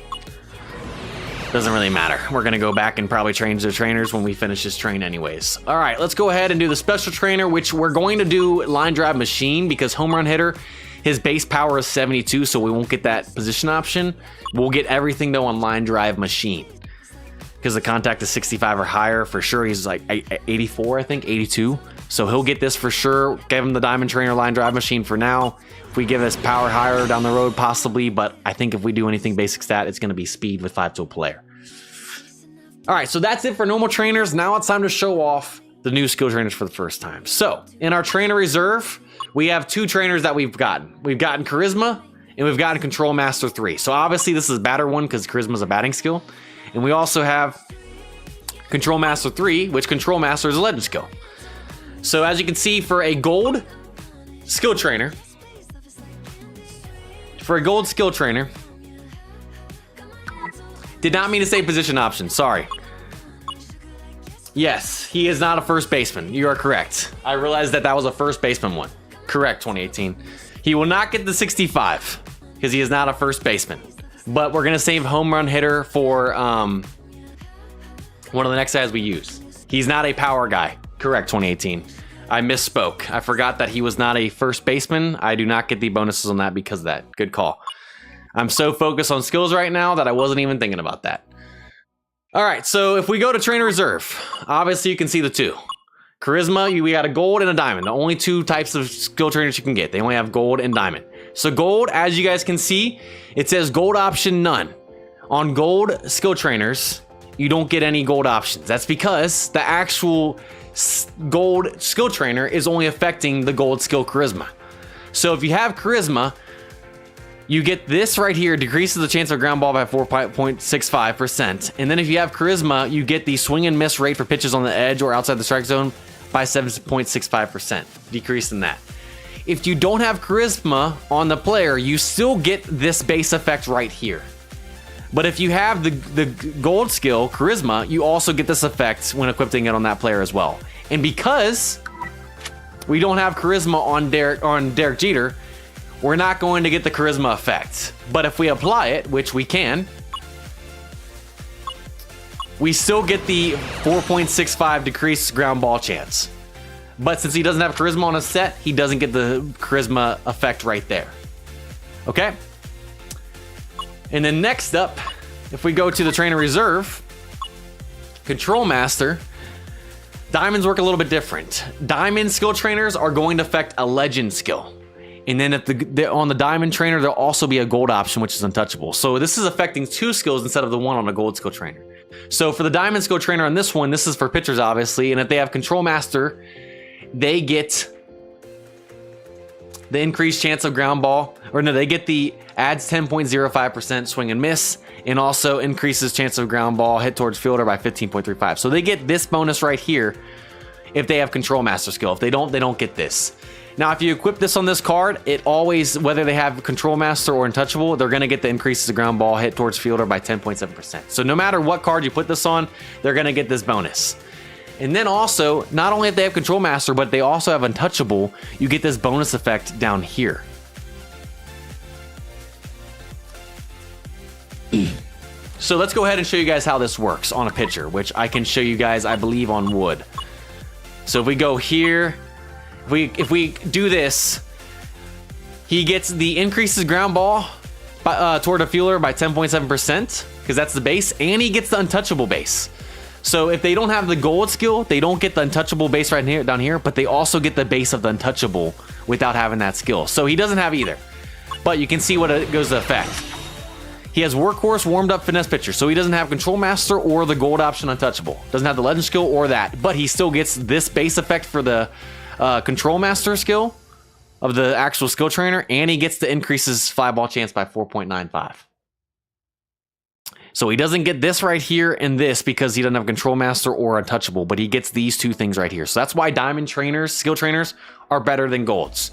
Doesn't really matter. We're going to go back and probably change the trainers when we finish this train anyways. All right, let's go ahead and do the special trainer, which we're going to do line drive machine because home run hitter, his base power is 72, so we won't get that position option. We'll get everything, though, on line drive machine because the contact is 65 or higher. For sure, he's like 84, I think, 82. So he'll get this for sure. Give him the diamond trainer line drive machine for now. If we give this power higher down the road, possibly, but I think if we do anything basic stat, it's going to be speed with 5-tool player. All right, so that's it for normal trainers. Now it's time to show off the new skill trainers for the first time. So in our trainer reserve, we have 2 trainers that we've gotten. We've gotten Charisma and we've gotten Control Master 3. So obviously this is a batter one because Charisma is a batting skill. And we also have Control Master 3, which Control Master is a legend skill. So as you can see, for a gold skill trainer, did not mean to say position option, sorry. Yes, he is not a first baseman. You are correct. I realized that was a first baseman one. Correct, 2018. He will not get the 65 because he is not a first baseman. But we're going to save home run hitter for one of the next guys we use. He's not a power guy. Correct, 2018. I misspoke. I forgot that he was not a first baseman. I do not get the bonuses on that because of that. Good call. I'm so focused on skills right now that I wasn't even thinking about that. All right, so if we go to trainer reserve, obviously you can see the 2. Charisma, we got a gold and a diamond. The only 2 types of skill trainers you can get. They only have gold and diamond. So gold, as you guys can see, it says gold option none. On gold skill trainers, you don't get any gold options. That's because the actual gold skill trainer is only affecting the gold skill charisma. So if you have charisma, you get this right here, decreases the chance of ground ball by 4.65%. And then if you have charisma, you get the swing and miss rate for pitches on the edge or outside the strike zone by 7.65%, decrease in that. If you don't have charisma on the player, you still get this base effect right here. But if you have the gold skill, charisma, you also get this effect when equipping it on that player as well. And because we don't have charisma on Derek Jeter, we're not going to get the charisma effect. But if we apply it, which we can, we still get the 4.65 decreased ground ball chance. But since he doesn't have charisma on his set, he doesn't get the charisma effect right there. Okay? And then next up, if we go to the trainer reserve, Control Master, diamonds work a little bit different. Diamond skill trainers are going to affect a legend skill. And then if on the diamond trainer, there'll also be a gold option, which is untouchable. So this is affecting 2 skills instead of the 1 on a gold skill trainer. So for the diamond skill trainer on this one, this is for pitchers, obviously. And if they have Control Master, they get the increased chance of ground ball, or no, they get the adds 10.05% swing and miss, and also increases chance of ground ball hit towards fielder by 15.35. So they get this bonus right here if they have Control Master skill. If they don't get this. Now, if you equip this on this card, it always, whether they have Control Master or Untouchable, they're going to get the increases of ground ball hit towards fielder by 10.7%. So no matter what card you put this on, they're going to get this bonus. And then also, not only if they have Control Master, but they also have Untouchable, you get this bonus effect down here. So let's go ahead and show you guys how this works on a pitcher, which I can show you guys, I believe, on wood. So if we go here, if we do this, He gets the increases ground ball toward a fielder by 10.7%, because that's the base, and he gets the untouchable base. So if they don't have the gold skill, they don't get the untouchable base right here down here, but they also get the base of the untouchable without having that skill. So he doesn't have either. But you can see what it goes to effect. He has workhorse, warmed up, finesse pitcher. So he doesn't have control master or the gold option untouchable. Doesn't have the legend skill or that, but he still gets this base effect for the control master skill of the actual skill trainer, and he gets the increases fly ball chance by 4.95. So he doesn't get this right here and this because he doesn't have control master or untouchable, but he gets these two things right here. So that's why diamond trainers, skill trainers, are better than golds.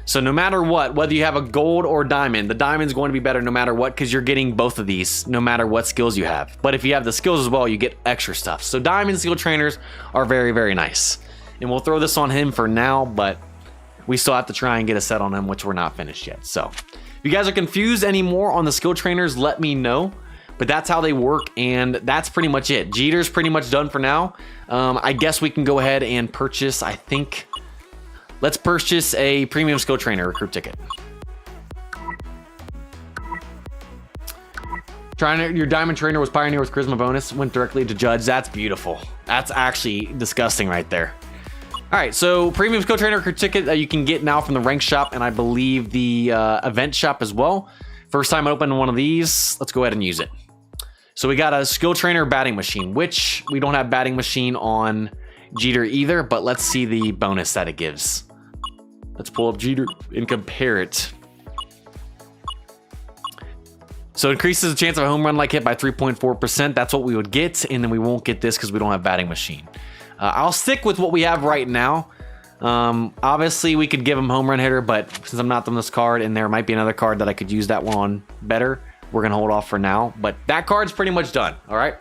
So no matter what, whether you have a gold or diamond, the diamond's going to be better no matter what, because you're getting both of these no matter what skills you have. But if you have the skills as well, you get extra stuff. So diamond skill trainers are very, very nice. And we'll throw this on him for now, but we still have to try and get a set on him, which we're not finished yet. So if you guys are confused anymore on the skill trainers, let me know. But that's how they work, and that's pretty much it. Jeter's pretty much done for now. I guess we can go ahead and purchase, I think, let's purchase a premium skill trainer recruit ticket. Your diamond trainer was pioneer with charisma bonus, went directly to judge. That's beautiful. That's actually disgusting right there. All right, so premium skill trainer recruit ticket that you can get now from the rank shop, and I believe the event shop as well. First time I opened one of these, let's go ahead and use it. So we got a skill trainer batting machine, which we don't have batting machine on Jeter either, but let's see the bonus that it gives. Let's pull up Jeter and compare it. So it increases the chance of a home run like hit by 3.4%. That's what we would get, and then we won't get this because we don't have batting machine. I'll stick with what we have right now. Obviously we could give him home run hitter, but since I'm not on this card and there might be another card that I could use that one on better, we're gonna hold off for now. But that card's pretty much done. All right.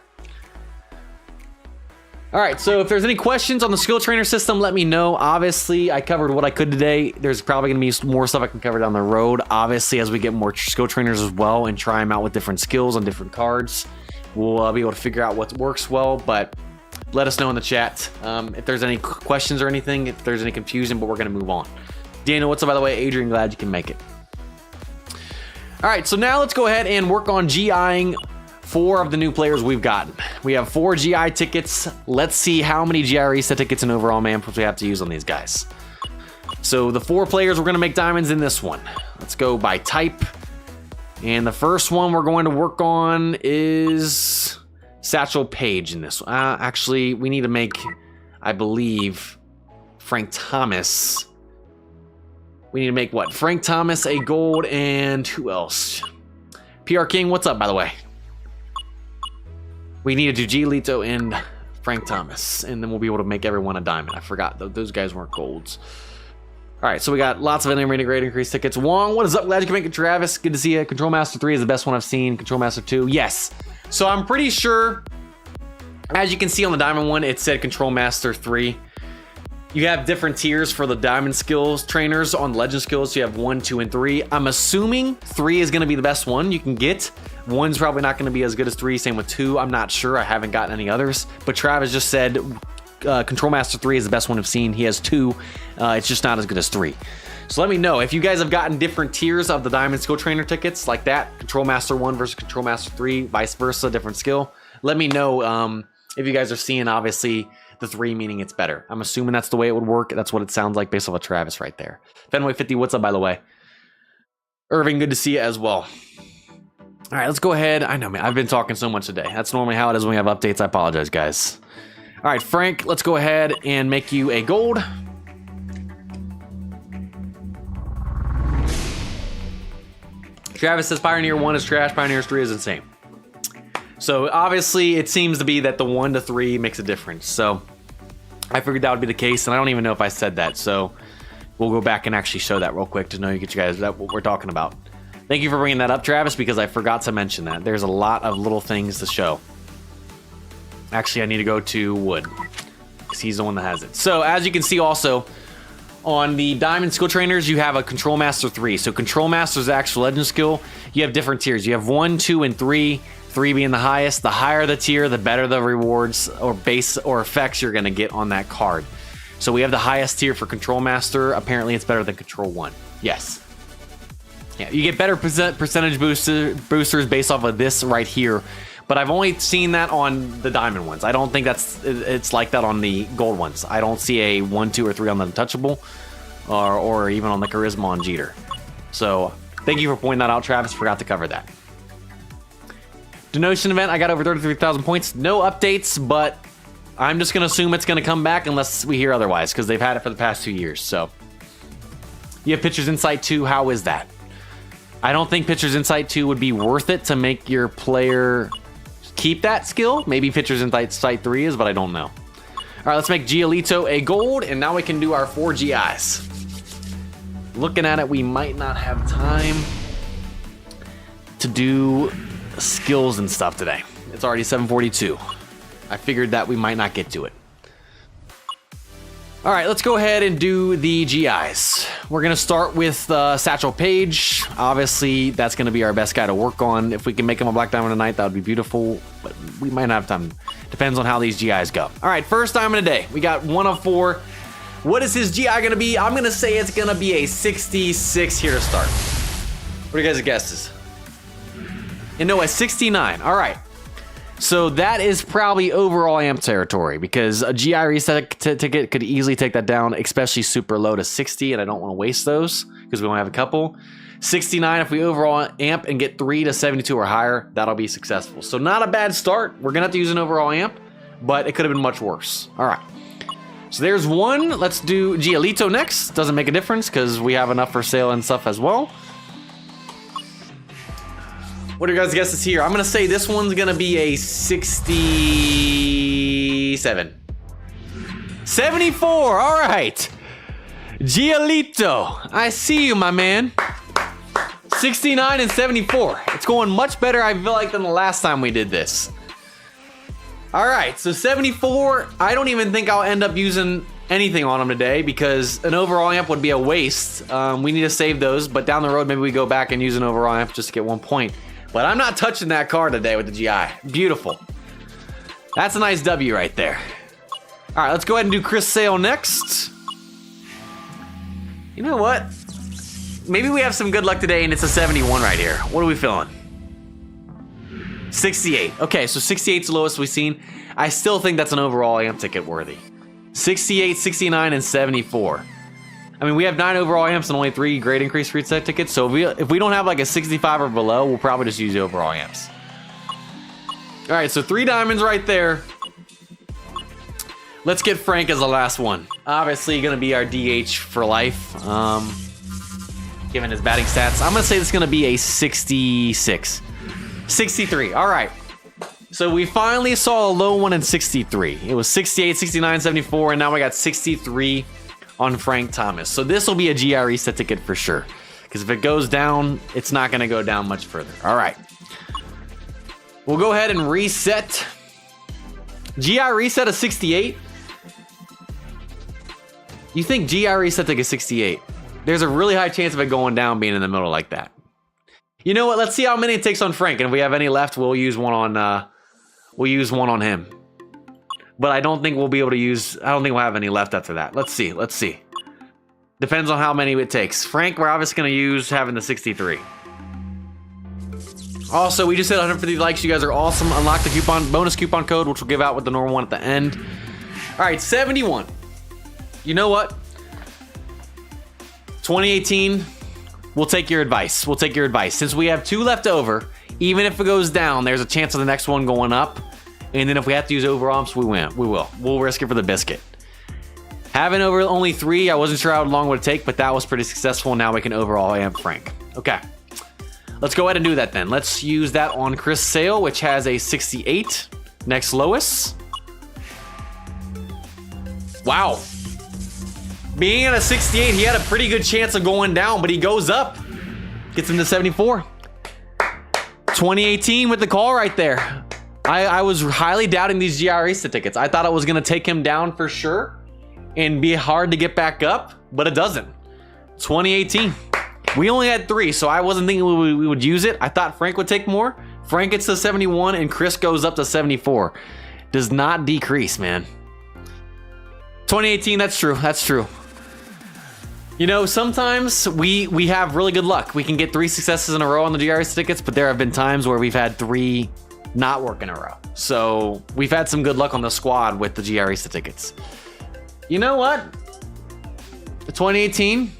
So if there's any questions on the skill trainer system, let me know. Obviously I covered what I could today. There's probably gonna be more stuff I can cover down the road. Obviously, as we get more skill trainers as well and try them out with different skills on different cards, we'll be able to figure out what works well. But let us know in the chat if there's any questions or anything, if there's any confusion, but we're going to move on. Daniel, what's up, by the way? Adrian, glad you can make it. All right, so now let's go ahead and work on GIing 4 of the new players we've gotten. We have 4 GI tickets. Let's see how many GI reset tickets and overall man we have to use on these guys. So the 4 players we're going to make diamonds in this one. Let's go by type. And the first one we're going to work on is Satchel Paige in this one. Actually, we need to make, I believe, Frank Thomas. We need to make what? Frank Thomas a gold, and who else? PR King, what's up, by the way? We need to do Giolito and Frank Thomas, and then we'll be able to make everyone a diamond. I forgot, those guys weren't golds. All right, so we got lots of enemy grade increase tickets. Wong, what is up? Glad you can make it, Travis. Good to see you. Control Master 3 is the best one I've seen. Control Master 2, yes. So I'm pretty sure, as you can see on the diamond one, it said Control Master 3. You have different tiers for the diamond skills trainers on legend skills. You have 1, 2, and 3. I'm assuming 3 is going to be the best one you can get. 1's probably not going to be as good as 3. Same with 2. I'm not sure. I haven't gotten any others. But Travis just said Control Master 3 is the best one I've seen. He has 2. It's just not as good as 3. So let me know if you guys have gotten different tiers of the diamond skill trainer tickets like that. Control Master 1 versus Control Master 3, vice versa, different skill. Let me know if you guys are seeing, obviously, the 3 meaning it's better. I'm assuming that's the way it would work. That's what it sounds like based off of Travis right there. Fenway 50, what's up, by the way? Irving, good to see you as well. All right, let's go ahead. I know, man, I've been talking so much today. That's normally how it is when we have updates. I apologize, guys. All right, Frank, let's go ahead and make you a gold. Travis says Pioneer 1 is trash, Pioneer 3 is insane. So obviously it seems to be that the 1 to 3 makes a difference. So I figured that would be the case, and I don't even know if I said that. So we'll go back and actually show that real quick to know you guys that what we're talking about. Thank you for bringing that up, Travis, because I forgot to mention that. There's a lot of little things to show. Actually, I need to go to Wood because he's the one that has it. So as you can see also, on the Diamond Skill Trainers, you have a Control Master 3. So Control Master's actual legend skill, you have different tiers. You have 1, 2, and 3. 3 being the highest. The higher the tier, the better the rewards or base or effects you're going to get on that card. So we have the highest tier for Control Master. Apparently, it's better than Control 1. Yes. Yeah, you get better percentage boosters based off of this right here, but I've only seen that on the diamond ones. I don't think it's like that on the gold ones. I don't see a 1, 2, or 3 on the untouchable, or even on the charisma on Jeter. So thank you for pointing that out, Travis. Forgot to cover that. Denotion event, I got over 33,000 points. No updates, but I'm just gonna assume it's gonna come back unless we hear otherwise, because they've had it for the past 2 years. So you have Pitcher's Insight 2. How is that? I don't think Pitcher's Insight 2 would be worth it to make your player keep that skill. Maybe Pitcher's Insight 3 is, but I don't know. All right, let's make Giolito a gold, and now we can do our 4 GIs. Looking at it, we might not have time to do skills and stuff today. It's already 7:42. I figured that we might not get to it. All right, let's go ahead and do the GIs. We're gonna start with Satchel Paige. Obviously, that's gonna be our best guy to work on. If we can make him a Black Diamond tonight, that would be beautiful, but we might not have time. Depends on how these GIs go. All right, first diamond today. We got 1 of 4. What is his GI gonna be? I'm gonna say it's gonna be a 66 here to start. What are you guys' guesses? And no, a 69. All right. So that is probably overall amp territory, because a GI reset ticket could easily take that down, especially super low to 60, and I don't want to waste those because we only have a couple. 69, if we overall amp and get 3 to 72 or higher, that'll be successful. So not a bad start. We're going to have to use an overall amp, but it could have been much worse. All right. So there's 1. Let's do Giolito next. Doesn't make a difference because we have enough for sale and stuff as well. What are your guys' guesses here? I'm gonna say this one's gonna be a 67. 74, all right. Giolito, I see you, my man. 69 and 74. It's going much better, I feel like, than the last time we did this. All right, so 74, I don't even think I'll end up using anything on him today because an overall amp would be a waste. We need to save those, but down the road, maybe we go back and use an overall amp just to get 1 point. But I'm not touching that card today with the GI. Beautiful. That's a nice W right there. All right, let's go ahead and do Chris Sale next. You know what? Maybe we have some good luck today and it's a 71 right here. What are we feeling? 68. Okay, so 68's the lowest we've seen. I still think that's an overall amp ticket worthy. 68, 69, and 74. I mean, we have 9 overall amps and only 3 grade increase reset tickets. So if we don't have like a 65 or below, we'll probably just use the overall amps. All right, so 3 diamonds right there. Let's get Frank as the last one. Obviously, going to be our DH for life, given his batting stats. I'm going to say this is going to be a 66. 63, all right. So we finally saw a low one in 63. It was 68, 69, 74, and now we got 63 on Frank Thomas. So this will be a GI reset ticket for sure. Because if it goes down, it's not going to go down much further. All right. We'll go ahead and reset. GI reset a 68. You think GI reset ticket 68? There's a really high chance of it going down being in the middle like that. You know what? Let's see how many it takes on Frank. And if we have any left, we'll use one on him. But I don't think we'll be able to use, I don't think we'll have any left after that. Let's see. Depends on how many it takes. Frank, we're obviously going to use having the 63. Also, we just hit 150 likes. You guys are awesome. Unlock the bonus coupon code, which we'll give out with the normal one at the end. All right, 71. You know what? 2018, we'll take your advice. Since we have 2 left over, even if it goes down, there's a chance of the next one going up. And then if we have to use overall amps, we will. We'll risk it for the biscuit. Having over only 3, I wasn't sure how long it would take, but that was pretty successful. Now we can overall amp Frank. Okay. Let's go ahead and do that then. Let's use that on Chris Sale, which has a 68. Next lowest. Wow. Being at a 68, he had a pretty good chance of going down, but he goes up. Gets him to 74. 2018 with the call right there. I was highly doubting these GI reset tickets. I thought it was going to take him down for sure and be hard to get back up, but it doesn't. 2018. We only had 3, so I wasn't thinking we would use it. I thought Frank would take more. Frank gets to 71 and Chris goes up to 74. Does not decrease, man. 2018, that's true. You know, sometimes we have really good luck. We can get 3 successes in a row on the GRE tickets, but there have been times where we've had 3 not work in a row. So we've had some good luck on the squad with the GRE tickets. You know what? The 2018,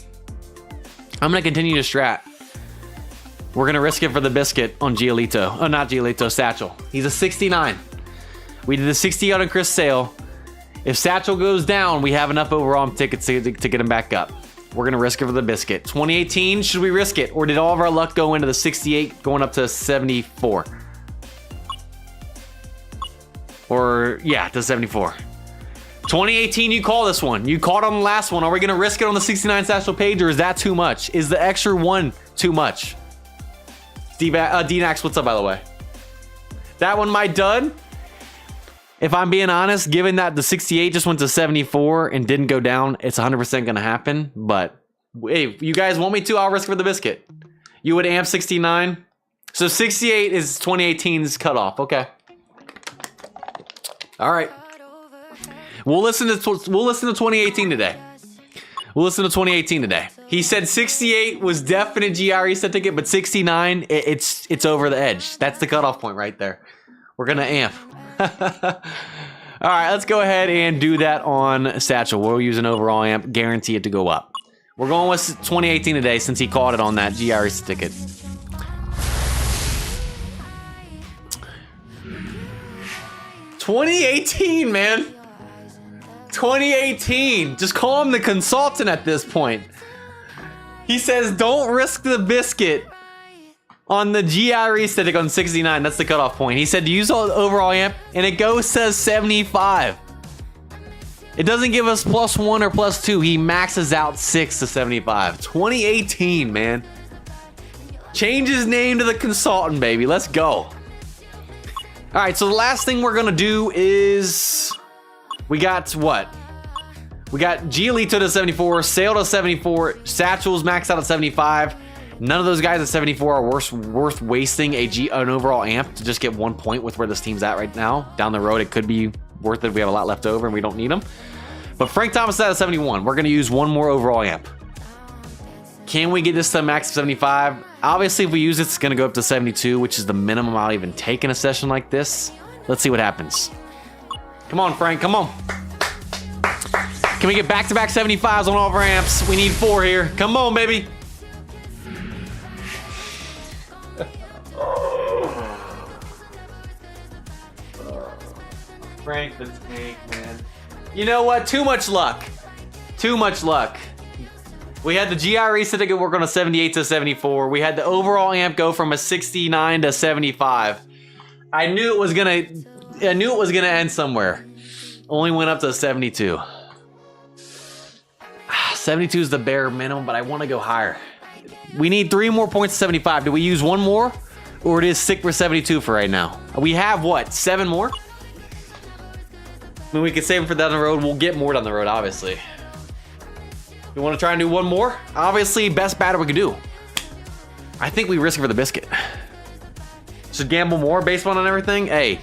I'm gonna continue to strat. We're gonna risk it for the biscuit on Giolito. Oh, not Giolito, Satchel. He's a 69. We did the 60 out on Chris Sale. If Satchel goes down, we have enough overall tickets to get him back up. We're gonna risk it for the biscuit. 2018, should we risk it? Or did all of our luck go into the 68 going up to 74? Or, yeah, to 74. 2018, you call this one. You called on the last one. Are we gonna risk it on the 69 Satchel page, or is that too much? Is the extra one too much? D-Nax, what's up, by the way? That one, my dud. If I'm being honest, given that the 68 just went to 74 and didn't go down, it's 100% going to happen. But hey, if you guys want me to, I'll risk for the biscuit. You would amp 69. So 68 is 2018's cutoff. Okay. All right. We'll listen to 2018 today. We'll listen to 2018 today. He said 68 was definite GRE set ticket, but 69, it's over the edge. That's the cutoff point right there. We're going to amp. All right, let's go ahead and do that on Satchel. We'll use an overall amp, guarantee it to go up. We're going with 2018 today since he caught it on that GRE ticket. $2018, man. 2018. Just call him the consultant at this point. He says, don't risk the biscuit on the GRE static on 69. That's the cutoff point. He said to use all overall amp, and it says 75. It doesn't give us +1 or +2. He maxes out 6 to 75. 2018, man. Change his name to the consultant, baby. Let's go. All right, so the last thing we're gonna do is we got what? We got Giolito to 74, Sale to 74, Satchel's maxed out at 75. None of those guys at 74 are worth wasting an overall amp to just get 1 point with where this team's at right now. Down the road, it could be worth it if we have a lot left over and we don't need them. But Frank Thomas is at 71. We're going to use 1 more overall amp. Can we get this to a max of 75? Obviously, if we use it, it's going to go up to 72, which is the minimum I'll even take in a session like this. Let's see what happens. Come on, Frank. Come on. Can we get back-to-back 75s on all of our amps? We need 4 here. Come on, baby. Frank the Tank, man. You know what? Too much luck. Too much luck. We had the GRE certificate work on a 78 to 74. We had the overall amp go from a 69 to 75. I knew it was gonna end somewhere. Only went up to 72. 72 is the bare minimum, but I want to go higher. We need 3 more points to 75. Do we use 1 more? Or it is stick for 72 for right now? We have what? 7 more? I mean, we can save them for down the road. We'll get more down the road, obviously. We want to try and do 1 more? Obviously, best batter we can do. I think we risk it for the biscuit. Should gamble more based on everything? Hey,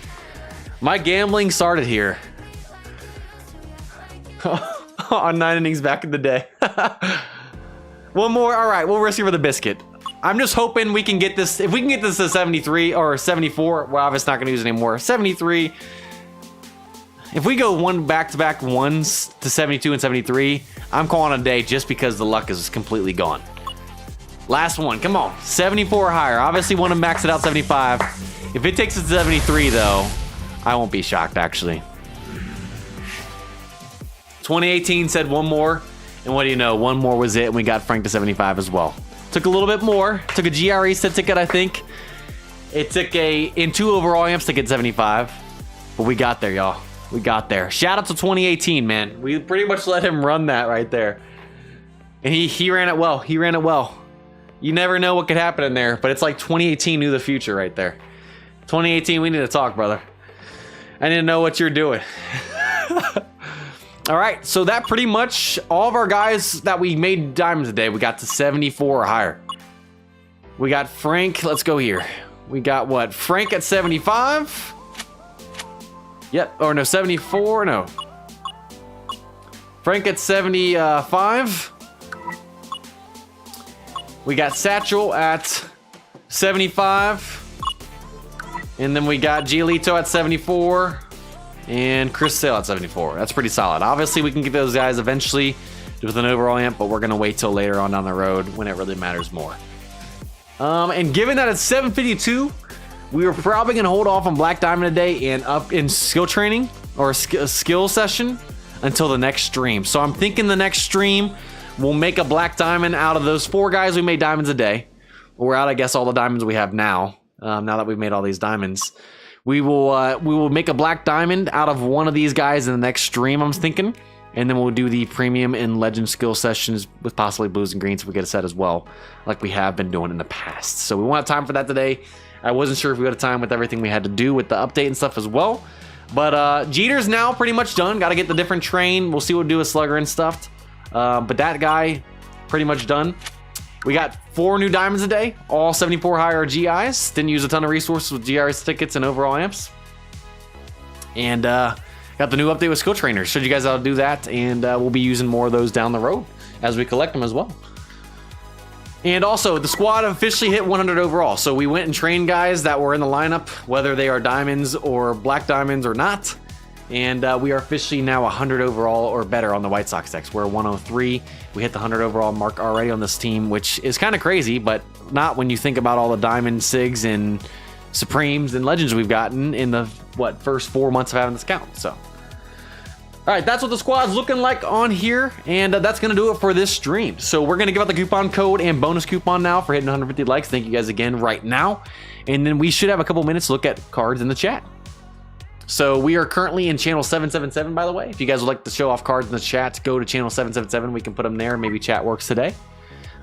my gambling started here. On 9 innings back in the day. 1 more. All right, we'll risk it for the biscuit. I'm just hoping we can get this. If we can get this to 73 or 74, well, obviously not going to use it anymore. 73. If we go 1 back-to-back ones to 72 and 73, I'm calling a day just because the luck is completely gone. Last one. Come on. 74 or higher. Obviously want to max it out 75. If it takes us to 73, though, I won't be shocked, actually. 2018 said 1 more. And what do you know? 1 more was it, and we got Frank to 75 as well. Took a little bit more. Took a GRE set ticket, I think. It took in 2 overall amps to get 75. But we got there, y'all. We got there. Shout out to 2018, man. We pretty much let him run that right there. And he ran it well. He ran it well. You never know what could happen in there, but it's like 2018 knew the future right there. 2018, we need to talk, brother. I need to know what you're doing. All right, so that pretty much all of our guys that we made diamonds today, we got to 74 or higher. We got Frank. Let's go here. We got what? Frank at 75. Yep. Or no, 74. No. Frank at 75. We got Satchel at 75. And then we got Giolito at 74. And Chris Sale at 74. That's pretty solid. Obviously, we can get those guys eventually with an overall amp, but we're going to wait till later on down the road when it really matters more. And given that it's 7:52, we are probably going to hold off on Black Diamond today and up in skill training or a skill session until the next stream. So I'm thinking the next stream we'll make a Black Diamond out of those 4 guys we made diamonds a day. We're out, I guess, all the diamonds we have now. Now that we've made all these diamonds. We will make a Black Diamond out of one of these guys in the next stream, I'm thinking. And then we'll do the premium and legend skill sessions with possibly blues and greens if we get a set as well, like we have been doing in the past. So we won't have time for that today. I wasn't sure if we had time with everything we had to do with the update and stuff as well. But Jeter's now pretty much done. Got to get the different train. We'll see what we do with Slugger and stuff. But that guy, pretty much done. We got 4 new diamonds a day, all 74 higher GIs. Didn't use a ton of resources with GRS tickets and overall amps. And got the new update with skill trainers. Showed you guys how to do that, and we'll be using more of those down the road as we collect them as well. And also, the squad officially hit 100 overall. So we went and trained guys that were in the lineup, whether they are diamonds or black diamonds or not. And we are officially now 100 overall or better on the White Sox decks. We're 103. We hit the 100 overall mark already on this team, which is kind of crazy, but not when you think about all the diamond SIGs and Supremes and Legends we've gotten in the, first 4 months of having this account. So, all right, that's what the squad's looking like on here, and that's going to do it for this stream. So we're going to give out the coupon code and bonus coupon now for hitting 150 likes. Thank you guys again right now. And then we should have a couple minutes to look at cards in the chat. So we are currently in channel 777, by the way. If you guys would like to show off cards in the chat, go to channel 777. We can put them there. Maybe chat works today.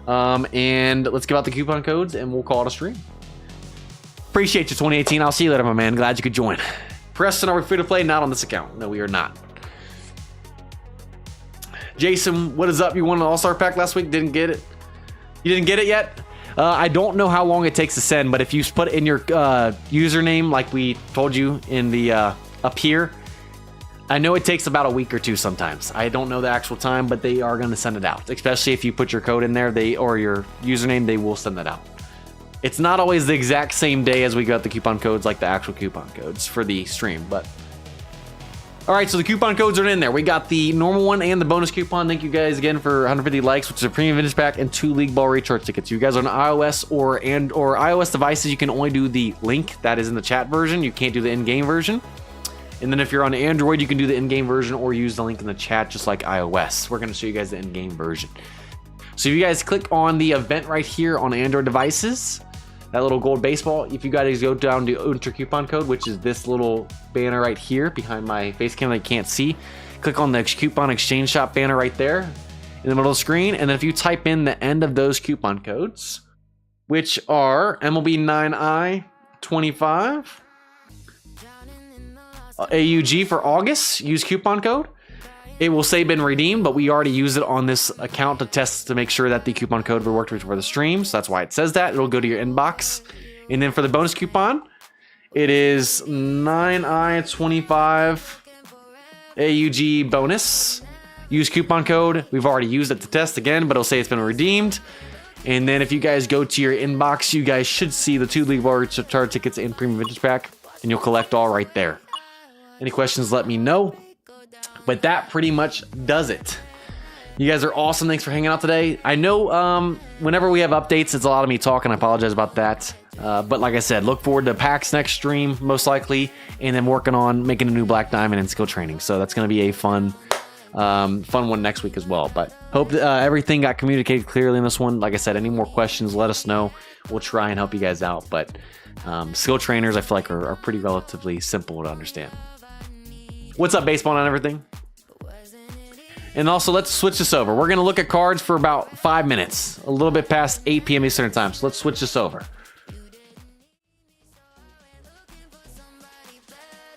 And let's give out the coupon codes, and we'll call it a stream. Appreciate you, 2018. I'll see you later, my man. Glad you could join. Preston, are we free to play? Not on this account. No, we are not. Jason, what is up? You won an All-Star pack last week. Didn't get it. You didn't get it yet? I don't know how long it takes to send, but if you put in your username like we told you in the up here, I know it takes about a week or two sometimes. I don't know the actual time, but they are going to send it out. Especially if you put your code in there, or your username, they will send that out. It's not always the exact same day as we got the coupon codes, like the actual coupon codes for the stream, but... All right, so the coupon codes are in there. We got the normal one and the bonus coupon. Thank you guys again for 150 likes, which is a premium vintage pack and 2 league ball recharge tickets. You guys are on iOS or iOS devices, you can only do the link that is in the chat version. You can't do the in-game version. And then if you're on Android, you can do the in-game version or use the link in the chat, just like iOS. We're going to show you guys the in-game version. So if you guys click on the event right here on Android devices, that little gold baseball, if you guys go down to enter coupon code, which is this little banner right here behind my face cam that you can't see, click on the coupon exchange shop banner right there in the middle of the screen. And then if you type in the end of those coupon codes, which are MLB 9I 25, AUG for August, use coupon code. It will say been redeemed, but we already use it on this account to test to make sure that the coupon code worked before the stream. So that's why it says that. It'll go to your inbox. And then for the bonus coupon, it is 9I25 AUG bonus. Use coupon code. We've already used it to test again, but it'll say it's been redeemed. And then if you guys go to your inbox, you guys should see the 2 league ball recharge tickets and premium vintage pack, and you'll collect all right there. Any questions, let me know. But that pretty much does it. You guys are awesome. Thanks for hanging out today. I know whenever we have updates, it's a lot of me talking. I apologize about that. But like I said, look forward to PAX next stream, most likely, and then working on making a new Black Diamond and skill training. So that's going to be a fun one next week as well. But hope everything got communicated clearly in this one. Like I said, any more questions, let us know. We'll try and help you guys out. But skill trainers, I feel like, are pretty relatively simple to understand. What's up, baseball and everything? And also, let's switch this over. We're going to look at cards for about 5 minutes, a little bit past 8 p.m. Eastern time. So let's switch this over.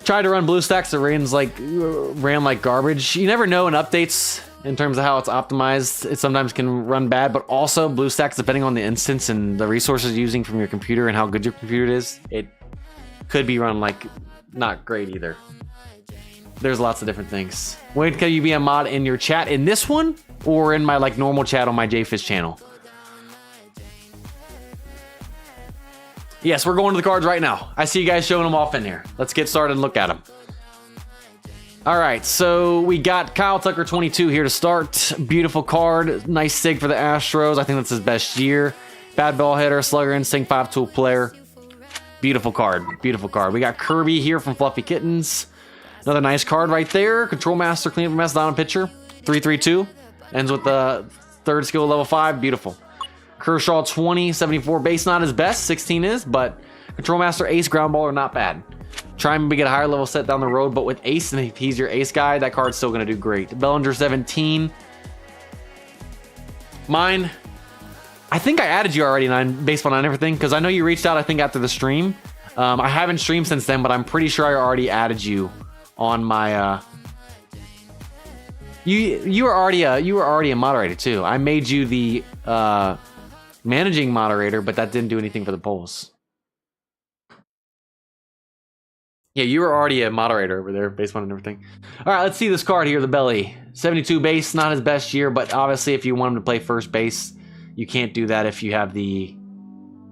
Tried to run BlueStacks. It ran like garbage. You never know in updates in terms of how it's optimized. It sometimes can run bad, but also BlueStacks, depending on the instance and the resources you're using from your computer and how good your computer is, it could be run like not great either. There's lots of different things. When can you be a mod in your chat in this one or in my normal chat on my JayFish channel? Yes, we're going to the cards right now. I see you guys showing them off in here. Let's get started and look at them. All right, so we got Kyle Tucker 22 here to start. Beautiful card. Nice sig for the Astros. I think that's his best year. Bad ball hitter, slugger instinct, 5-tool player. Beautiful card. Beautiful card. We got Kirby here from Fluffy Kittens. Another nice card right there. Control Master, cleanup mess, down pitcher. 3-3-2. Ends with the third skill level 5. Beautiful. Kershaw 20, 74 base, not his best. 16 is, but Control Master, ace, ground baller, not bad. Try and get a higher level set down the road, but with ace, and if he's your ace guy, that card's still going to do great. Bellinger 17. Mine, I think I added you already based on everything, because I know you reached out, I think, after the stream. I haven't streamed since then, but I'm pretty sure I already added you on my... You were already a moderator, too. I made you the... managing moderator, but that didn't do anything for the polls. Yeah, you were already a moderator over there, base one and everything. All right, let's see this card here, the Belly. 72 base, not his best year, but obviously if you want him to play first base, you can't do that if you have the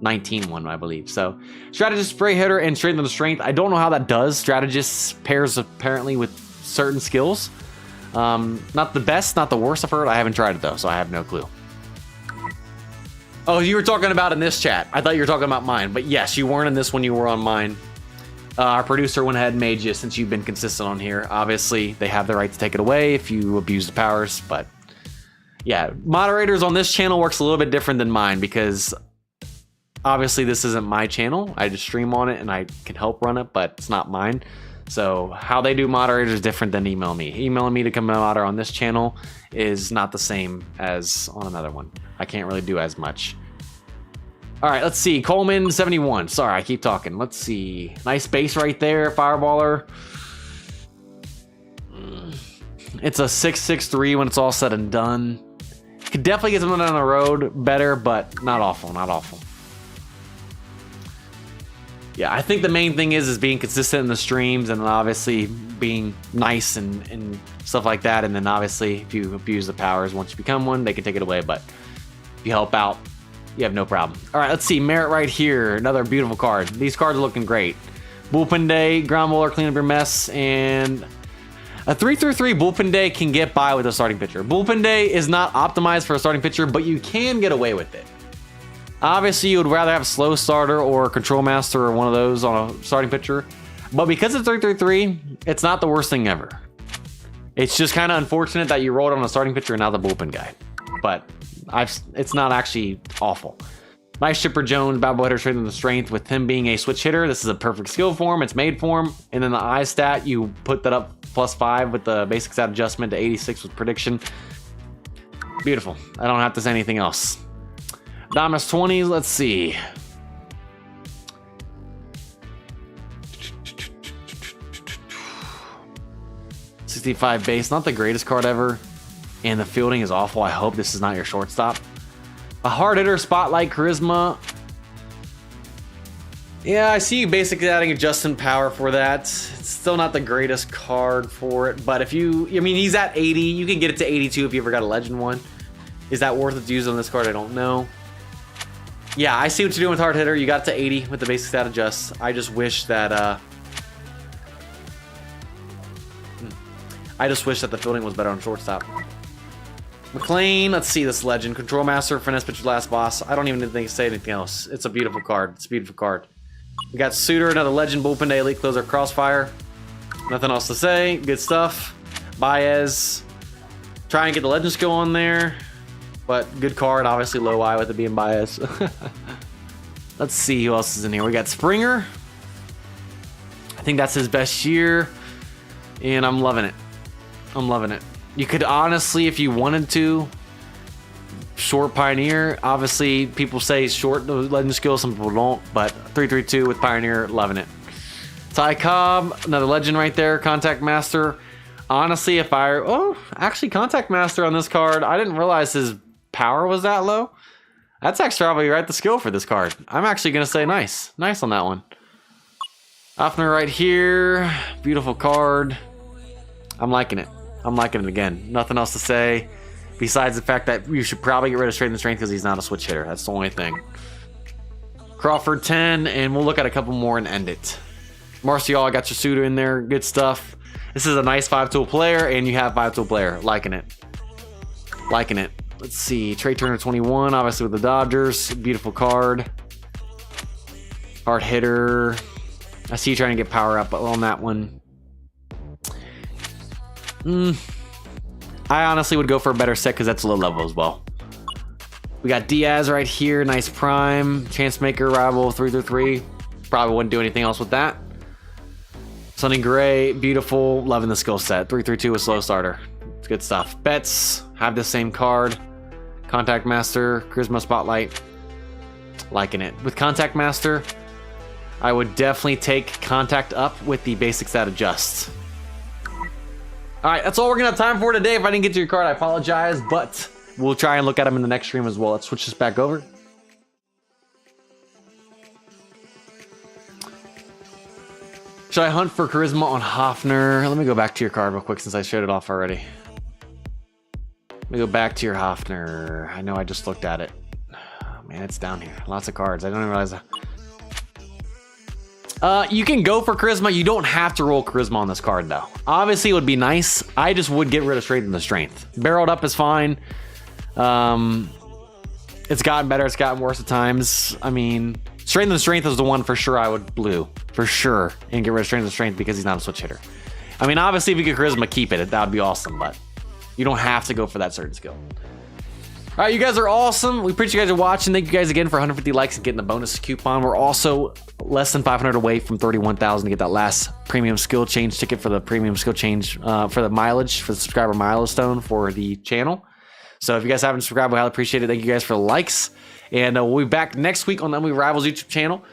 19 one, I believe. So, strategist, spray hitter, and strength of strength. I don't know how that does. Strategist pairs apparently with certain skills. Not the best, not the worst I've heard. I haven't tried it though, so I have no clue. Oh, you were talking about in this chat. I thought you were talking about mine, but yes, you weren't in this one. You were on mine. Our producer went ahead and made you since you've been consistent on here. Obviously, they have the right to take it away if you abuse the powers, but yeah, moderators on this channel works a little bit different than mine because obviously this isn't my channel. I just stream on it and I can help run it, but it's not mine. So how they do moderators is different than email me. Emailing me to come moderator on this channel is not the same as on another one. I can't really do as much. All right, let's see. Coleman 71. Sorry, I keep talking. Let's see. Nice base right there. Fireballer. It's a 6.63 when it's all said and done. Could definitely get something on the road better, but not awful. Not awful. Yeah, I think the main thing is being consistent in the streams and obviously being nice and stuff like that. And then obviously if you abuse the powers, once you become one, they can take it away. But if you help out, you have no problem. All right, let's see. Merritt right here. Another beautiful card. These cards are looking great. Bullpen Day, ground bowler, clean up your mess, and a 3-3 Bullpen Day can get by with a starting pitcher. Bullpen Day is not optimized for a starting pitcher, but you can get away with it. Obviously, you would rather have slow starter or control master or one of those on a starting pitcher. But because it's 3-3, it's not the worst thing ever. It's just kind of unfortunate that you rolled on a starting pitcher and not the bullpen guy. But it's not actually awful. Nice Chipper Jones, bad ball hitter, straight into the strength. With him being a switch hitter, this is a perfect skill for him. It's made for him. And then the eye stat, you put that up +5 with the basic stat adjustment to 86 with prediction. Beautiful. I don't have to say anything else. Damas 20s, let's see. '65 base, not the greatest card ever. And the fielding is awful. I hope this is not your shortstop. A hard hitter, spotlight, charisma. Yeah, I see you basically adding a Justin Power for that. It's still not the greatest card for it, but if you, I mean, he's at 80. You can get it to 82 if you ever got a legend one. Is that worth it to use on this card? I don't know. Yeah, I see what you're doing with hard hitter. You got to 80 with the basic stat adjust. I just wish that the fielding was better on shortstop. McLean, let's see this legend. Control master, finesse pitcher, last boss. I don't even need to say anything else. It's a beautiful card. It's a beautiful card. We got Suitor, another legend, bullpen day, elite closer, crossfire. Nothing else to say. Good stuff. Baez. Try and get the legend skill on there. But good card, obviously low eye with it being Baez. Let's see who else is in here. We got Springer. I think that's his best year. And I'm loving it. I'm loving it. You could honestly, if you wanted to, short Pioneer. Obviously, people say short the legend skill, some people don't, but 3-3-2 with Pioneer, loving it. Ty Cobb, another legend right there, Contact Master. Honestly, if I, actually Contact Master on this card, I didn't realize his power was that low. That's actually probably right the skill for this card. I'm actually going to say nice. Nice on that one. Offner right here, beautiful card. I'm liking it. I'm liking it again. Nothing else to say besides the fact that you should probably get rid of strength and strength because he's not a switch hitter. That's the only thing. Crawford 10, and we'll look at a couple more and end it. Martial, I got your suitor in there. Good stuff. This is a nice 5-tool player, and you have 5-tool player. Liking it. Liking it. Let's see. Trey Turner 21, obviously with the Dodgers. Beautiful card. Hard hitter. I see you trying to get power up on that one. I honestly would go for a better set because that's low level as well. We got Diaz right here. Nice prime. Chance maker, rival 3-3. Probably wouldn't do anything else with that. Sonny Gray, beautiful. Loving the skill set. 3-3-2 with slow starter. It's good stuff. Betts, have the same card. Contact Master, Charisma Spotlight. Liking it. With Contact Master, I would definitely take Contact up with the basics that adjust. All right, that's all we're gonna have time for today. If I didn't get to your card, I apologize, but we'll try and look at them in the next stream as well. Let's switch this back over. Should I hunt for Charisma on Hoffner? Let me go back to your card real quick since I showed it off already. Let me go back to your Hoffner. I know I just looked at it. Oh, man, it's down here. Lots of cards. I don't even realize that. You can go for Charisma. You don't have to roll Charisma on this card, though. Obviously, it would be nice. I just would get rid of Strength and the Strength. Barreled up is fine. It's gotten better. It's gotten worse at times. I mean, Strength and Strength is the one for sure I would blue. For sure. And get rid of Strength and Strength because he's not a switch hitter. I mean, obviously, if you get Charisma, keep it. That would be awesome, but you don't have to go for that certain skill. All right, you guys are awesome. We appreciate you guys are watching. Thank you guys again for 150 likes and getting the bonus coupon. We're also less than 500 away from 31,000 to get that last premium skill change ticket for the premium skill change for the mileage, for the subscriber milestone for the channel. So if you guys haven't subscribed, we highly appreciate it. Thank you guys for the likes. And we'll be back next week on the MLB Rivals YouTube channel,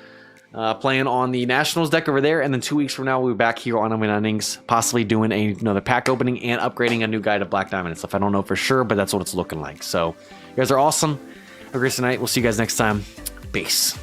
playing on the Nationals deck over there. And then 2 weeks from now, we'll be back here on MLB Innings, possibly doing another pack opening and upgrading a new guy to Black Diamond and stuff. I don't know for sure, but that's what it's looking like. So you guys are awesome. Have a great night. We'll see you guys next time. Peace.